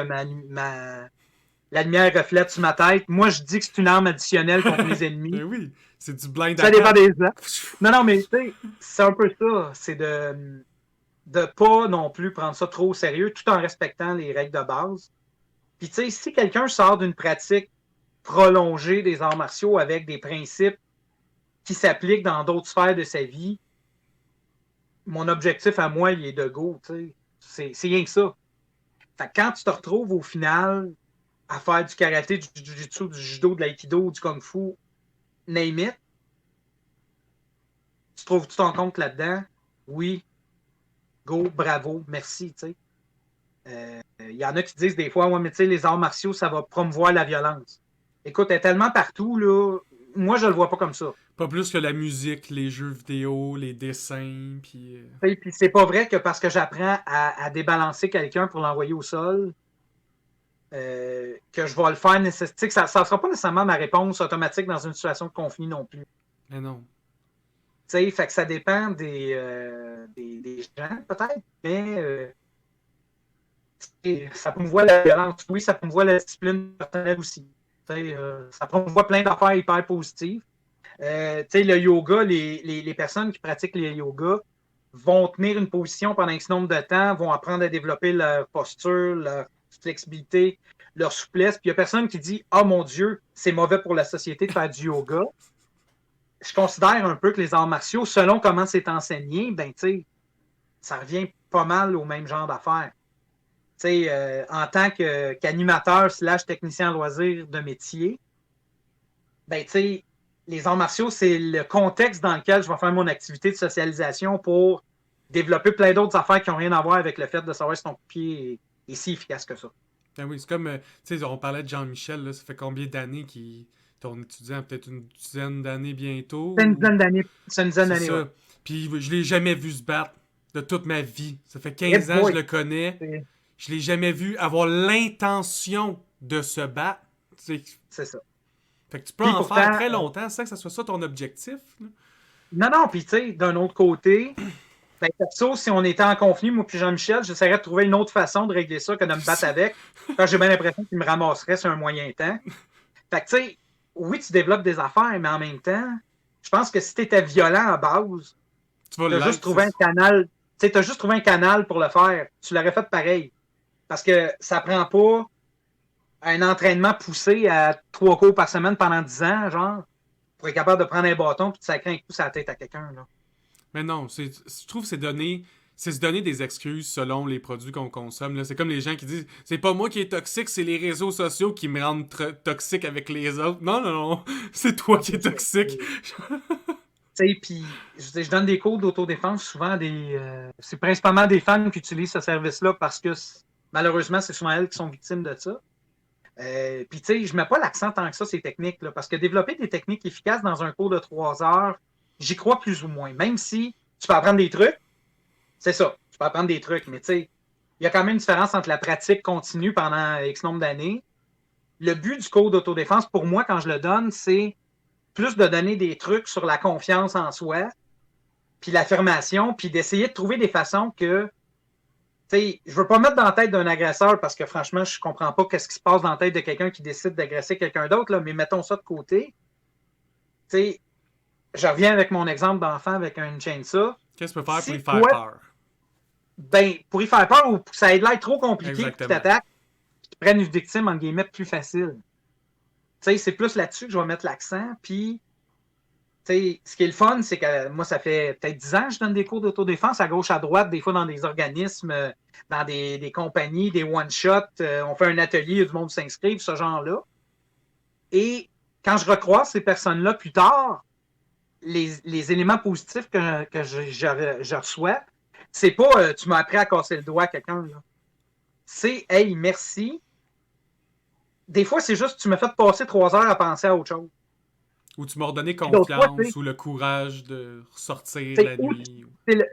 la lumière reflète sur ma tête. Moi, je dis que c'est une arme additionnelle contre mes ennemis. Ben oui, c'est du blind Ça dépend des gens. Non, mais tu sais, c'est un peu ça. C'est de pas non plus prendre ça trop au sérieux tout en respectant les règles de base. Puis, tu sais, si quelqu'un sort d'une pratique prolongée des arts martiaux avec des principes qui s'appliquent dans d'autres sphères de sa vie, mon objectif à moi, il est de go, tu sais. C'est rien que ça. Fait que quand tu te retrouves au final à faire du karaté, du jiu-jitsu, du judo, de l'aïkido, du kung-fu, name it, tu trouves-tu ton compte là-dedans? Oui. Go, bravo, merci, tu sais. Il y en a qui disent des fois, ouais, mais tu sais, les arts martiaux, ça va promouvoir la violence. Écoute, elle est tellement partout, là. Moi, je le vois pas comme ça. Pas plus que la musique, les jeux vidéo, les dessins, puis... Puis c'est pas vrai que parce que j'apprends à débalancer quelqu'un pour l'envoyer au sol, que je vais le faire nécessaire. Ça ne sera pas nécessairement ma réponse automatique dans une situation de conflit non plus. Mais non. Fait que ça dépend des gens, peut-être, mais ça promouvoit la violence. Oui, ça promouvoit la discipline personnelle aussi. Ça promouvoit plein d'affaires hyper positives. Le yoga, les personnes qui pratiquent le yoga vont tenir une position pendant X nombre de temps, vont apprendre à développer leur posture, leur flexibilité, leur souplesse. Puis il n'y a personne qui dit « Ah, mon Dieu, c'est mauvais pour la société de faire du yoga. » Je considère un peu que les arts martiaux, selon comment c'est enseigné, ben, ça revient pas mal au même genre d'affaires. En tant qu'animateur / technicien en loisirs de métier, ben, les arts martiaux, c'est le contexte dans lequel je vais faire mon activité de socialisation pour développer plein d'autres affaires qui n'ont rien à voir avec le fait de savoir si ton pied est si efficace que ça. Ben oui, c'est comme, tu sais, on parlait de Jean-Michel, là, ça fait combien d'années qu'il ton étudiant, peut-être une dizaine d'années bientôt? C'est une dizaine d'années. C'est une dizaine d'années, ça. ouais. Puis je l'ai jamais vu se battre de toute ma vie. Ça fait 15 ans que je le connais. Je l'ai jamais vu avoir l'intention de se battre. C'est ça. Fait que tu peux en faire très longtemps sans que ça soit ça ton objectif. Là. Non, puis tu sais, d'un autre côté, ben, perso, si on était en conflit, moi puis Jean-Michel, j'essaierais de trouver une autre façon de régler ça que de me battre avec. Quand j'ai bien l'impression qu'il me ramasserait sur un moyen temps. Fait que tu sais, oui, tu développes des affaires, mais en même temps, je pense que si tu étais violent à base, tu as juste trouvé un canal. Tu as juste trouvé un canal pour le faire. Tu l'aurais fait pareil. Parce que ça prend pas un entraînement poussé à 3 cours par semaine pendant 10 ans, genre, pour être capable de prendre un bâton et de sacrer un coup sur la tête à quelqu'un. Là. Mais non, je trouve que c'est se donner des excuses selon les produits qu'on consomme. Là. C'est comme les gens qui disent « C'est pas moi qui est toxique, c'est les réseaux sociaux qui me rendent toxique avec les autres. » Non, c'est toi qui es toxique. Puis je donne des cours d'autodéfense souvent à c'est principalement des femmes qui utilisent ce service-là parce que malheureusement, c'est souvent elles qui sont victimes de ça. Puis, tu sais, je mets pas l'accent tant que ça, ces techniques-là, parce que développer des techniques efficaces dans un cours de 3 heures, j'y crois plus ou moins. Même si tu peux apprendre des trucs, c'est ça, tu peux apprendre des trucs, mais tu sais, il y a quand même une différence entre la pratique continue pendant X nombre d'années. Le but du cours d'autodéfense, pour moi, quand je le donne, c'est plus de donner des trucs sur la confiance en soi, puis l'affirmation, puis d'essayer de trouver des façons que je ne veux pas mettre dans la tête d'un agresseur parce que franchement, je ne comprends pas ce qui se passe dans la tête de quelqu'un qui décide d'agresser quelqu'un d'autre, là, mais mettons ça de côté. T'sais, je reviens avec mon exemple d'enfant avec une chainsaw. Qu'est-ce que tu peux faire pour y faire peur? Ben, pour y faire peur ou pour que ça ait l'air trop compliqué, que tu Exactement. t'attaques, tu prennes une victime, en guillemets, plus facile. C'est plus là-dessus que je vais mettre l'accent. Puis, ce qui est le fun, c'est que moi, ça fait peut-être 10 ans que je donne des cours d'autodéfense à gauche, à droite, des fois dans des organismes, dans des compagnies, des one-shots. On fait un atelier, il y a du monde qui s'inscrive, ce genre-là. Et quand je recroise ces personnes-là plus tard, les éléments positifs que je reçois, c'est pas tu m'as appris à casser le doigt à quelqu'un. Là. C'est hey, merci. Des fois, c'est juste tu m'as fait passer 3 heures à penser à autre chose. Ou tu m'as redonné confiance ou le courage de ressortir la nuit.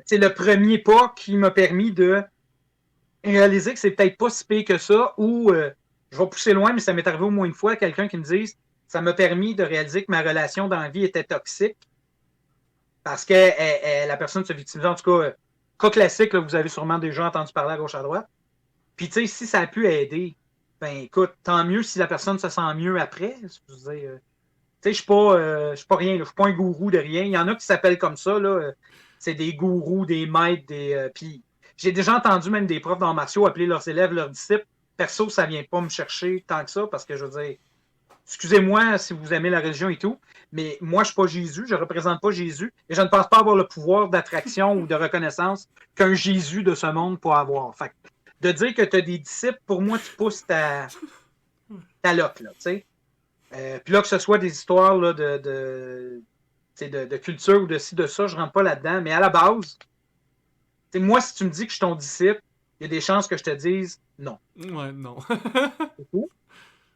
C'est le premier pas qui m'a permis de réaliser que c'est peut-être pas si pire que ça, ou je vais pousser loin, mais ça m'est arrivé au moins une fois, quelqu'un qui me dise ça m'a permis de réaliser que ma relation dans la vie était toxique parce que la personne se victimisait. En tout cas classique, là, vous avez sûrement déjà entendu parler à gauche à droite. Puis, tu sais, si ça a pu aider, ben écoute, tant mieux si la personne se sent mieux après. Tu sais, je suis pas rien, je suis pas un gourou de rien. Il y en a qui s'appellent comme ça, là. C'est des gourous, des maîtres, puis j'ai déjà entendu même des profs d'arts martiaux appeler leurs élèves leurs disciples. Perso, ça vient pas me chercher tant que ça, parce que je veux dire, excusez-moi si vous aimez la religion et tout, mais moi, je suis pas Jésus, je représente pas Jésus, et je ne pense pas avoir le pouvoir d'attraction ou de reconnaissance qu'un Jésus de ce monde peut avoir. Fait de dire que tu as des disciples, pour moi, tu pousses ta loque, là, tu sais. Puis là, que ce soit des histoires là, de culture ou de ci, de ça, je rentre pas là-dedans. Mais à la base, moi, si tu me dis que je suis ton disciple, il y a des chances que je te dise non. Ouais, non.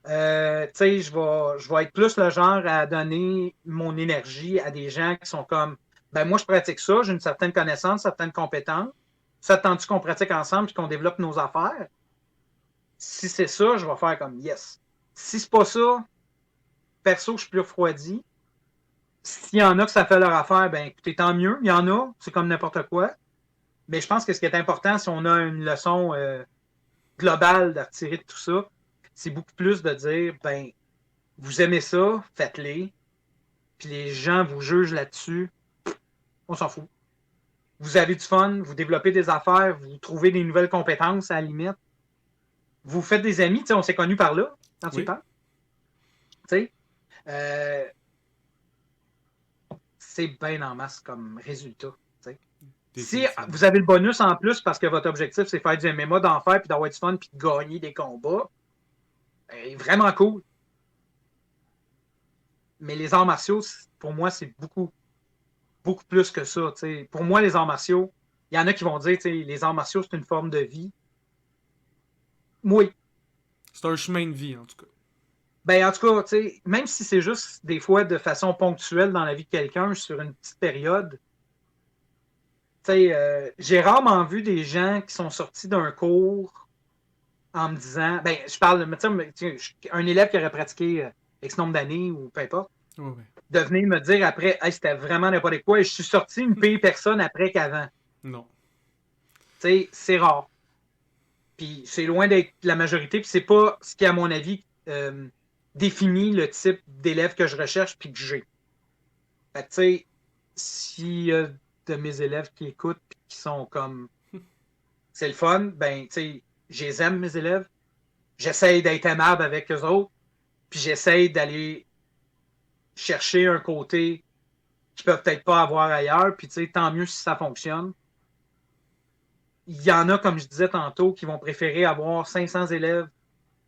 Je vais être plus le genre à donner mon énergie à des gens qui sont comme ben moi, je pratique ça, j'ai une certaine connaissance, certaines compétences. Ça tente qu'on pratique ensemble et qu'on développe nos affaires? Si c'est ça, je vais faire comme yes. Si c'est pas ça, perso, je suis plus refroidi. S'il y en a que ça fait leur affaire, ben écoutez, tant mieux. Il y en a, c'est comme n'importe quoi. Mais je pense que ce qui est important, si on a une leçon globale à retirer de tout ça, c'est beaucoup plus de dire, ben, vous aimez ça, faites-les. Puis les gens vous jugent là-dessus, on s'en fout. Vous avez du fun, vous développez des affaires, vous trouvez des nouvelles compétences à la limite. Vous faites des amis, tu sais, on s'est connus par là, quand tu y parles. Tu sais, c'est bien en masse comme résultat. Si vous avez le bonus en plus parce que votre objectif, c'est faire du MMA, d'en faire, puis d'avoir du fun, puis de gagner des combats, ben, vraiment cool. Mais les arts martiaux, pour moi, c'est beaucoup, beaucoup plus que ça. T'sais. Pour moi, les arts martiaux, il y en a qui vont dire les arts martiaux, c'est une forme de vie. Oui. C'est un chemin de vie, en tout cas. Ben, en tout cas, même si c'est juste des fois de façon ponctuelle dans la vie de quelqu'un sur une petite période, j'ai rarement vu des gens qui sont sortis d'un cours en me disant, ben, je parle, un élève qui aurait pratiqué X nombre d'années ou peu importe, de venir me dire après, hey, c'était vraiment n'importe quoi et je suis sorti une pire personne après qu'avant. Non. C'est rare. Puis c'est loin d'être la majorité, puis c'est pas ce qui, à mon avis, définit le type d'élève que je recherche puis que j'ai. Fait que, tu sais, s'il y a de mes élèves qui écoutent puis qui sont comme c'est le fun, ben, tu sais, je les aime, mes élèves. J'essaye d'être aimable avec eux autres, puis j'essaye d'aller chercher un côté qu'ils peuvent peut-être pas avoir ailleurs, puis tu sais, tant mieux si ça fonctionne. Il y en a, comme je disais tantôt, qui vont préférer avoir 500 élèves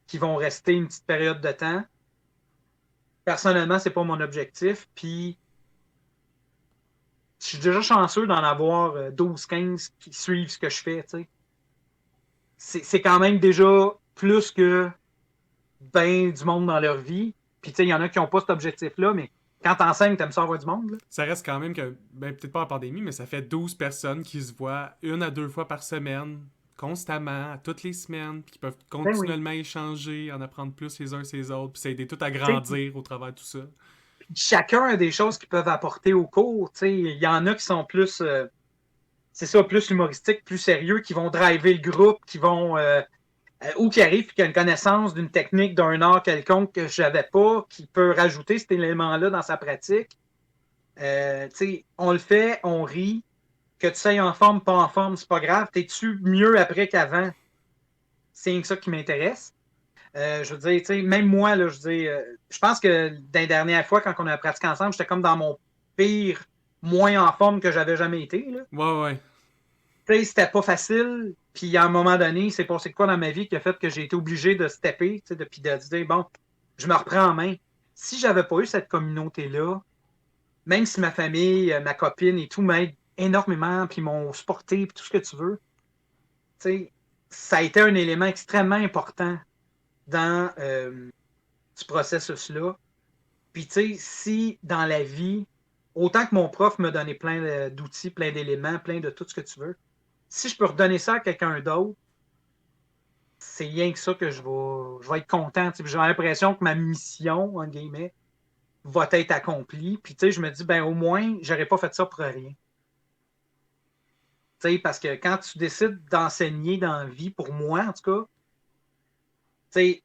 qui vont rester une petite période de temps. Personnellement, c'est pas mon objectif, puis je suis déjà chanceux d'en avoir 12-15 qui suivent ce que je fais, tu sais. C'est quand même déjà plus que ben du monde dans leur vie. Puis, tu sais, il y en a qui n'ont pas cet objectif-là, mais quand t'enseignes, t'aimes ça avoir du monde, là. Ça reste quand même que, ben, peut-être pas en pandémie, mais ça fait 12 personnes qui se voient 1 à 2 fois par semaine, constamment, toutes les semaines, puis qui peuvent Ben oui. continuellement échanger, en apprendre plus les uns sur les autres, puis ça aider tout à Tu sais, grandir au travers de tout ça. chacun a des choses qu'ils peuvent apporter au cours. Tu sais, il y en a qui sont plus, c'est ça, plus humoristiques, plus sérieux, qui vont driver le groupe, qui vont, ou qui arrivent et qui ont une connaissance d'une technique, d'un art quelconque que je n'avais pas, qui peut rajouter cet élément-là dans sa pratique. Tu sais, on le fait, on rit. Que tu sois en forme, pas en forme, c'est pas grave. T'es-tu mieux après qu'avant? C'est ça qui m'intéresse. Je veux dire, tu sais, même moi, là, je pense que dans les dernières fois, quand on a pratiqué ensemble, j'étais comme dans mon pire, moins en forme que j'avais jamais été, là. Ouais, ouais. Tu sais, c'était pas facile. Puis à un moment donné, c'est passé quoi dans ma vie qui a fait que j'ai été obligé de stepper, tu sais, puis de dire, bon, je me reprends en main. Si j'avais pas eu cette communauté-là, même si ma famille, ma copine et tout m'aident énormément, puis m'ont supporté, puis tout ce que tu veux, tu sais, ça a été un élément extrêmement important dans ce processus-là. Puis, tu sais, si dans la vie, autant que mon prof me donnait plein d'outils, plein d'éléments, plein de tout ce que tu veux, si je peux redonner ça à quelqu'un d'autre, c'est rien que ça que je vais être content. J'ai l'impression que ma mission, en guillemets, va être accomplie. Puis, tu sais, je me dis, ben au moins, j'aurais pas fait ça pour rien. Tu sais, parce que quand tu décides d'enseigner dans la vie, pour moi, en tout cas, tu sais,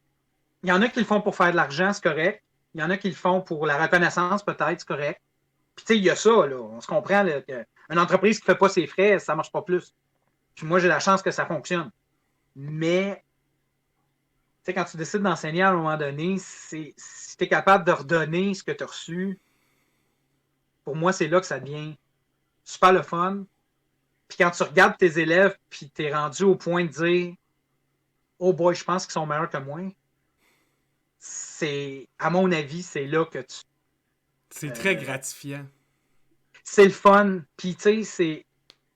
il y en a qui le font pour faire de l'argent, c'est correct. Il y en a qui le font pour la reconnaissance, peut-être, c'est correct. Puis, tu sais, il y a ça, là. On se comprend, là, qu'une entreprise qui ne fait pas ses frais, ça ne marche pas plus. Puis moi, j'ai la chance que ça fonctionne. Mais, tu sais, quand tu décides d'enseigner à un moment donné, si tu es capable de redonner ce que tu as reçu, pour moi, c'est là que ça devient super le fun. Puis quand tu regardes tes élèves, puis tu es rendu au point de dire, oh boy, je pense qu'ils sont meilleurs que moi, c'est, à mon avis, c'est là que tu. C'est très gratifiant. C'est le fun. Puis, tu sais, c'est.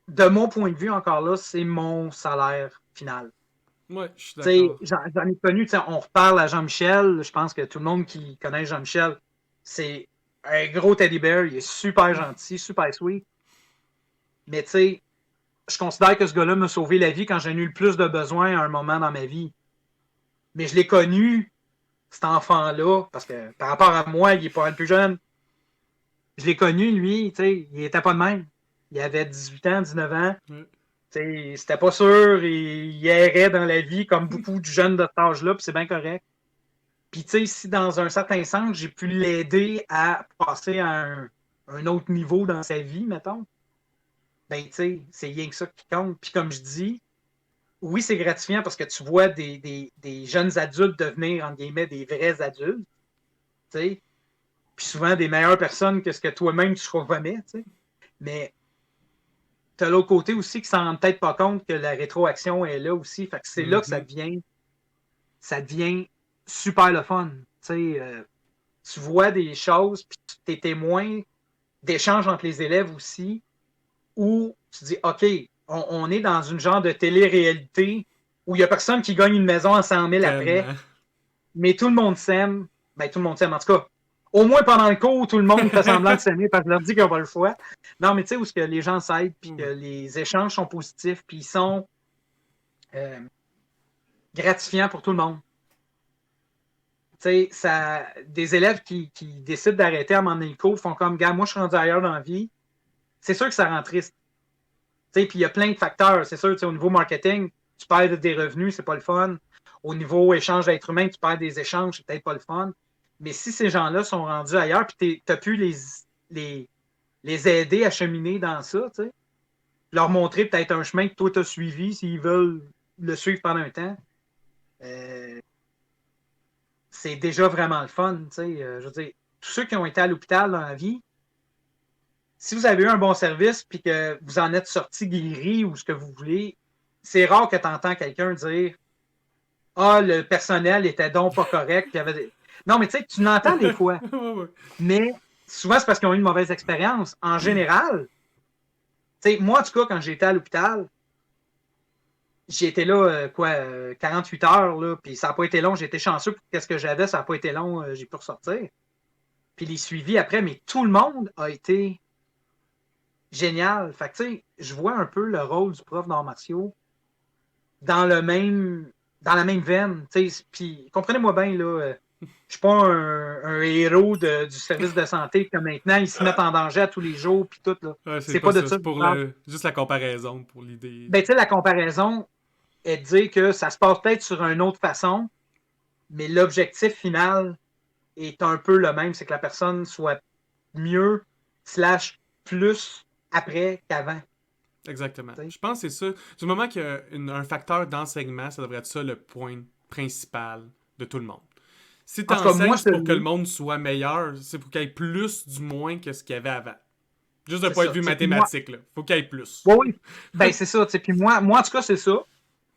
De mon point de vue, encore là, c'est mon salaire final. Ouais, je suis Tu sais, d'accord. j'en ai connu, tu sais, on reparle à Jean-Michel. Je pense que tout le monde qui connaît Jean-Michel, c'est un gros teddy bear. Il est super gentil, super sweet. Mais, tu sais, je considère que ce gars-là m'a sauvé la vie quand j'ai eu le plus de besoin à un moment dans ma vie. Mais je l'ai connu, cet enfant-là, parce que par rapport à moi, il est pas le plus jeune. Je l'ai connu, lui, tu sais, il était pas de même. Il avait 18 ans, 19 ans. Ouais. C'était pas sûr, il errait dans la vie comme beaucoup de jeunes de cet âge-là, puis c'est bien correct. Puis, tu sais, si dans un certain sens, j'ai pu l'aider à passer à un autre niveau dans sa vie, mettons, ben, tu sais, c'est rien que ça qui compte. Puis, comme je dis, oui, c'est gratifiant parce que tu vois des jeunes adultes devenir, entre guillemets, des vrais adultes, tu sais, puis souvent des meilleures personnes que ce que toi-même tu seras jamais, tu sais. Mais tu as l'autre côté aussi qui s'en rend peut-être pas compte que la rétroaction est là aussi. Fait que c'est là que ça devient super le fun. Tu vois des choses, puis tu es témoin d'échanges entre les élèves aussi, où tu dis, OK, on est dans une genre de télé-réalité où il n'y a personne qui gagne une maison à 100 000 après, Tellement. mais tout le monde s'aime. Ben, tout le monde s'aime. En tout cas, au moins pendant le cours, tout le monde fait semblant de s'aimer parce que je leur dis qu'ils n'ont pas le choix. Non, mais tu sais, où ce que les gens s'aident, puis que les échanges sont positifs, puis ils sont gratifiants pour tout le monde. Tu sais, des élèves qui décident d'arrêter à un moment donné le cours font comme, gars, moi, je suis rendu ailleurs dans la vie. C'est sûr que ça rend triste. Tu sais, puis il y a plein de facteurs. C'est sûr, tu sais, au niveau marketing, tu perds des revenus, c'est pas le fun. Au niveau échange d'êtres humains, tu perds des échanges, c'est peut-être pas le fun. Mais si ces gens-là sont rendus ailleurs, puis tu as pu les aider à cheminer dans ça, tu sais, leur montrer peut-être un chemin que toi, tu as suivi, s'ils veulent le suivre pendant un temps, c'est déjà vraiment le fun. Tu sais, je veux dire, tous ceux qui ont été à l'hôpital dans la vie, si vous avez eu un bon service puis que vous en êtes sorti guéri ou ce que vous voulez, c'est rare que tu entends quelqu'un dire ah, le personnel était donc pas correct. Il y avait des... Non, mais tu sais, tu l'entends des fois. Mais souvent, c'est parce qu'ils ont eu une mauvaise expérience. En général, sais, moi, en tout cas, quand j'étais à l'hôpital, j'ai été là, 48 heures, là, puis ça n'a pas été long. J'ai été chanceux pour qu'est-ce que j'avais, ça n'a pas été long, j'ai pu ressortir. Puis les suivis après, mais tout le monde a été génial. Fait que, tu sais, je vois un peu le rôle du prof d'arts martiaux dans le même, dans la même veine. Tu sais, puis comprenez-moi bien, là, je suis pas un héros du service de santé que maintenant ils se mettent en danger à tous les jours puis tout là. Ouais, c'est C'est pas pas de ça. ça C'est que je pour parle. juste la comparaison, pour l'idée. Ben, tu sais, la comparaison est de dire que ça se passe peut-être sur une autre façon, mais l'objectif final est un peu le même, c'est que la personne soit mieux slash plus après qu'avant. Exactement. T'sais. Je pense que c'est ça. Du moment qu'il y a un facteur d'enseignement, ça devrait être ça le point principal de tout le monde. Si tu En tout cas, moi, enseignes, c'est pour que le celui, monde soit meilleur, c'est pour qu'il y ait plus du moins que ce qu'il y avait avant. Juste d'un c'est point de ça. vue Puis moi, mathématique, là. Faut qu'il y ait plus. oui, oui. Ben, c'est ça. Puis moi, en tout cas, c'est ça.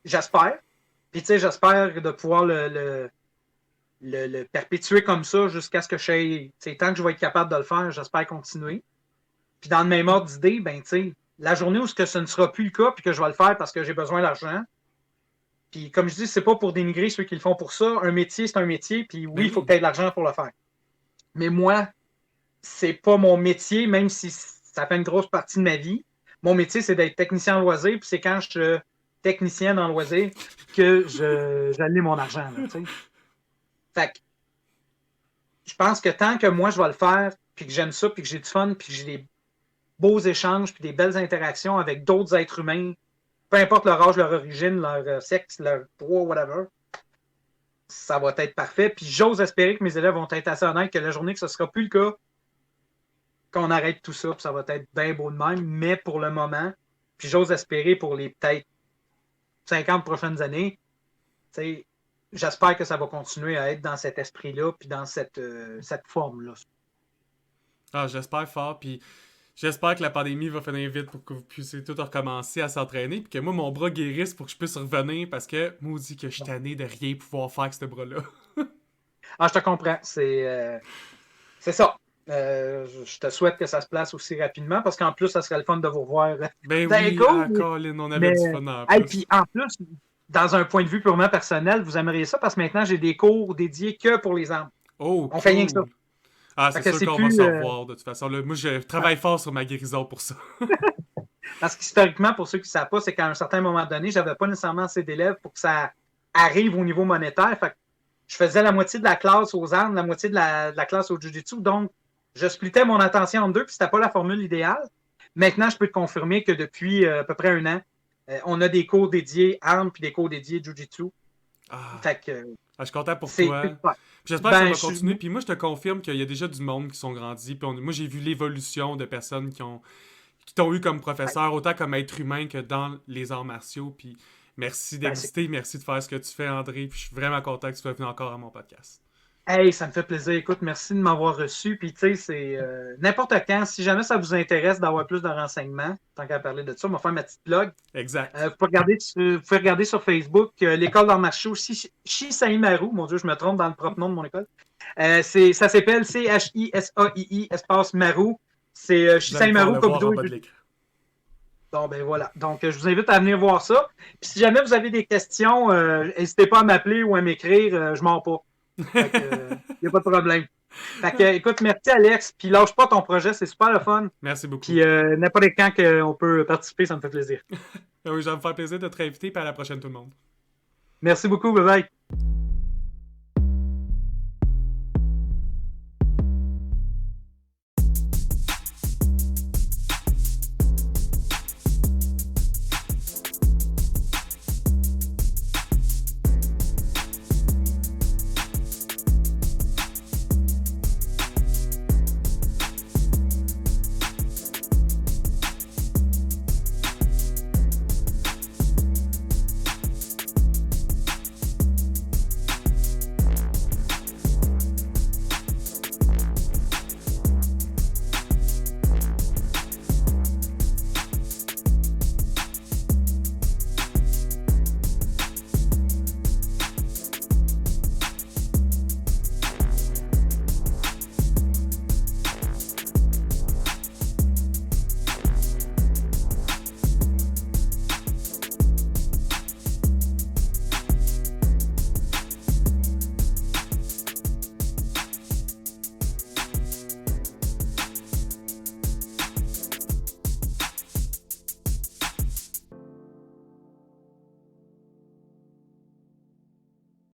J'espère. Puis, tu sais, j'espère de pouvoir le perpétuer comme ça jusqu'à ce que je sais, tant que je vais être capable de le faire, j'espère continuer. Puis dans le même ordre d'idée, ben, tu sais, la journée où ce ne sera plus le cas, puis que je vais le faire parce que j'ai besoin d'argent. Puis comme je dis, c'est pas pour dénigrer ceux qui le font pour ça. Un métier, c'est un métier, puis oui, Ben il faut que oui. tu aies de l'argent pour le faire. Mais moi, c'est pas mon métier, même si ça fait une grosse partie de ma vie. Mon métier, c'est d'être technicien en loisir, puis c'est quand je suis technicien en loisir que j'allume mon argent. Là, fait que je pense que tant que moi, je vais le faire, puis que j'aime ça, puis que j'ai du fun, puis que j'ai des beaux échanges, puis des belles interactions avec d'autres êtres humains, peu importe leur âge, leur origine, leur sexe, leur poids, whatever, ça va être parfait. Puis j'ose espérer que mes élèves vont être assez honnêtes que la journée que ce ne sera plus le cas, qu'on arrête tout ça, puis ça va être bien beau de même. Mais pour le moment, puis j'ose espérer pour les peut-être 50 prochaines années, j'espère que ça va continuer à être dans cet esprit-là, puis dans cette forme-là. Ah, j'espère fort, puis j'espère que la pandémie va finir vite pour que vous puissiez tout recommencer à s'entraîner, puis que moi, mon bras guérisse pour que je puisse revenir, parce que maudit que je suis tanné de rien pouvoir faire avec ce bras-là. Ah, je te comprends. C'est ça. Je te souhaite que ça se place aussi rapidement parce qu'en plus, ça serait le fun de vous revoir Ben dans les oui, cours. ah, Colin, on avait Mais, du fun en hey, plus. puis en plus, dans un point de vue purement personnel, vous aimeriez ça parce que maintenant, j'ai des cours dédiés que pour les armes. Oh, On fait rien que ça. cool. Ah, Fait c'est que sûr c'est qu'on va plus. se revoir de toute façon. Là, moi, je travaille fort sur ma guérison pour ça. Parce qu'historiquement, pour ceux qui ne savent pas, c'est qu'à un certain moment donné, j'avais pas nécessairement assez d'élèves pour que ça arrive au niveau monétaire. Fait que je faisais la moitié de la classe aux armes, la moitié de la classe au jiu-jitsu. Donc, je splittais mon attention en deux, puis c'était pas la formule idéale. Maintenant, je peux te confirmer que depuis à peu près un an, on a des cours dédiés armes puis des cours dédiés jiu-jitsu. Ah, Fait que je suis content pour c'est toi. super. Puis j'espère que ça Ben, va continuer. Puis moi, je te confirme qu'il y a déjà du monde qui sont grandis. Puis moi, j'ai vu l'évolution de personnes qui t'ont eu comme professeur, autant comme être humain que dans les arts martiaux. Puis merci ben, d'exister, merci de faire ce que tu fais, André. Puis je suis vraiment content que tu sois venu encore à mon podcast. hey, ça me fait plaisir. Écoute, merci de m'avoir reçu. Puis, tu sais, c'est n'importe quand, si jamais ça vous intéresse d'avoir plus de renseignements, tant qu'à parler de ça, on va faire ma petite blog. Exact. Vous pouvez regarder sur Facebook l'école d'arts martiaux Shisaimaru. Mon Dieu, je me trompe dans le propre nom de mon école. Ça s'appelle CHISAII espace Maru. C'est Vous allez pouvoir Shisaimaru le voir en Kobudo. bas de l'écran. Bon, ben voilà. Donc, je vous invite à venir voir ça. Puis, si jamais vous avez des questions, n'hésitez pas à m'appeler ou à m'écrire. Je m'en pas. Fait que, y a pas de problème. Fait que, écoute, merci Alex. Puis, lâche pas ton projet, c'est super le fun. Merci beaucoup. Puis, n'importe quand qu'on peut participer, ça me fait plaisir. Oui, ça va me faire plaisir de te réinviter. Puis à la prochaine, tout le monde. Merci beaucoup. Bye bye.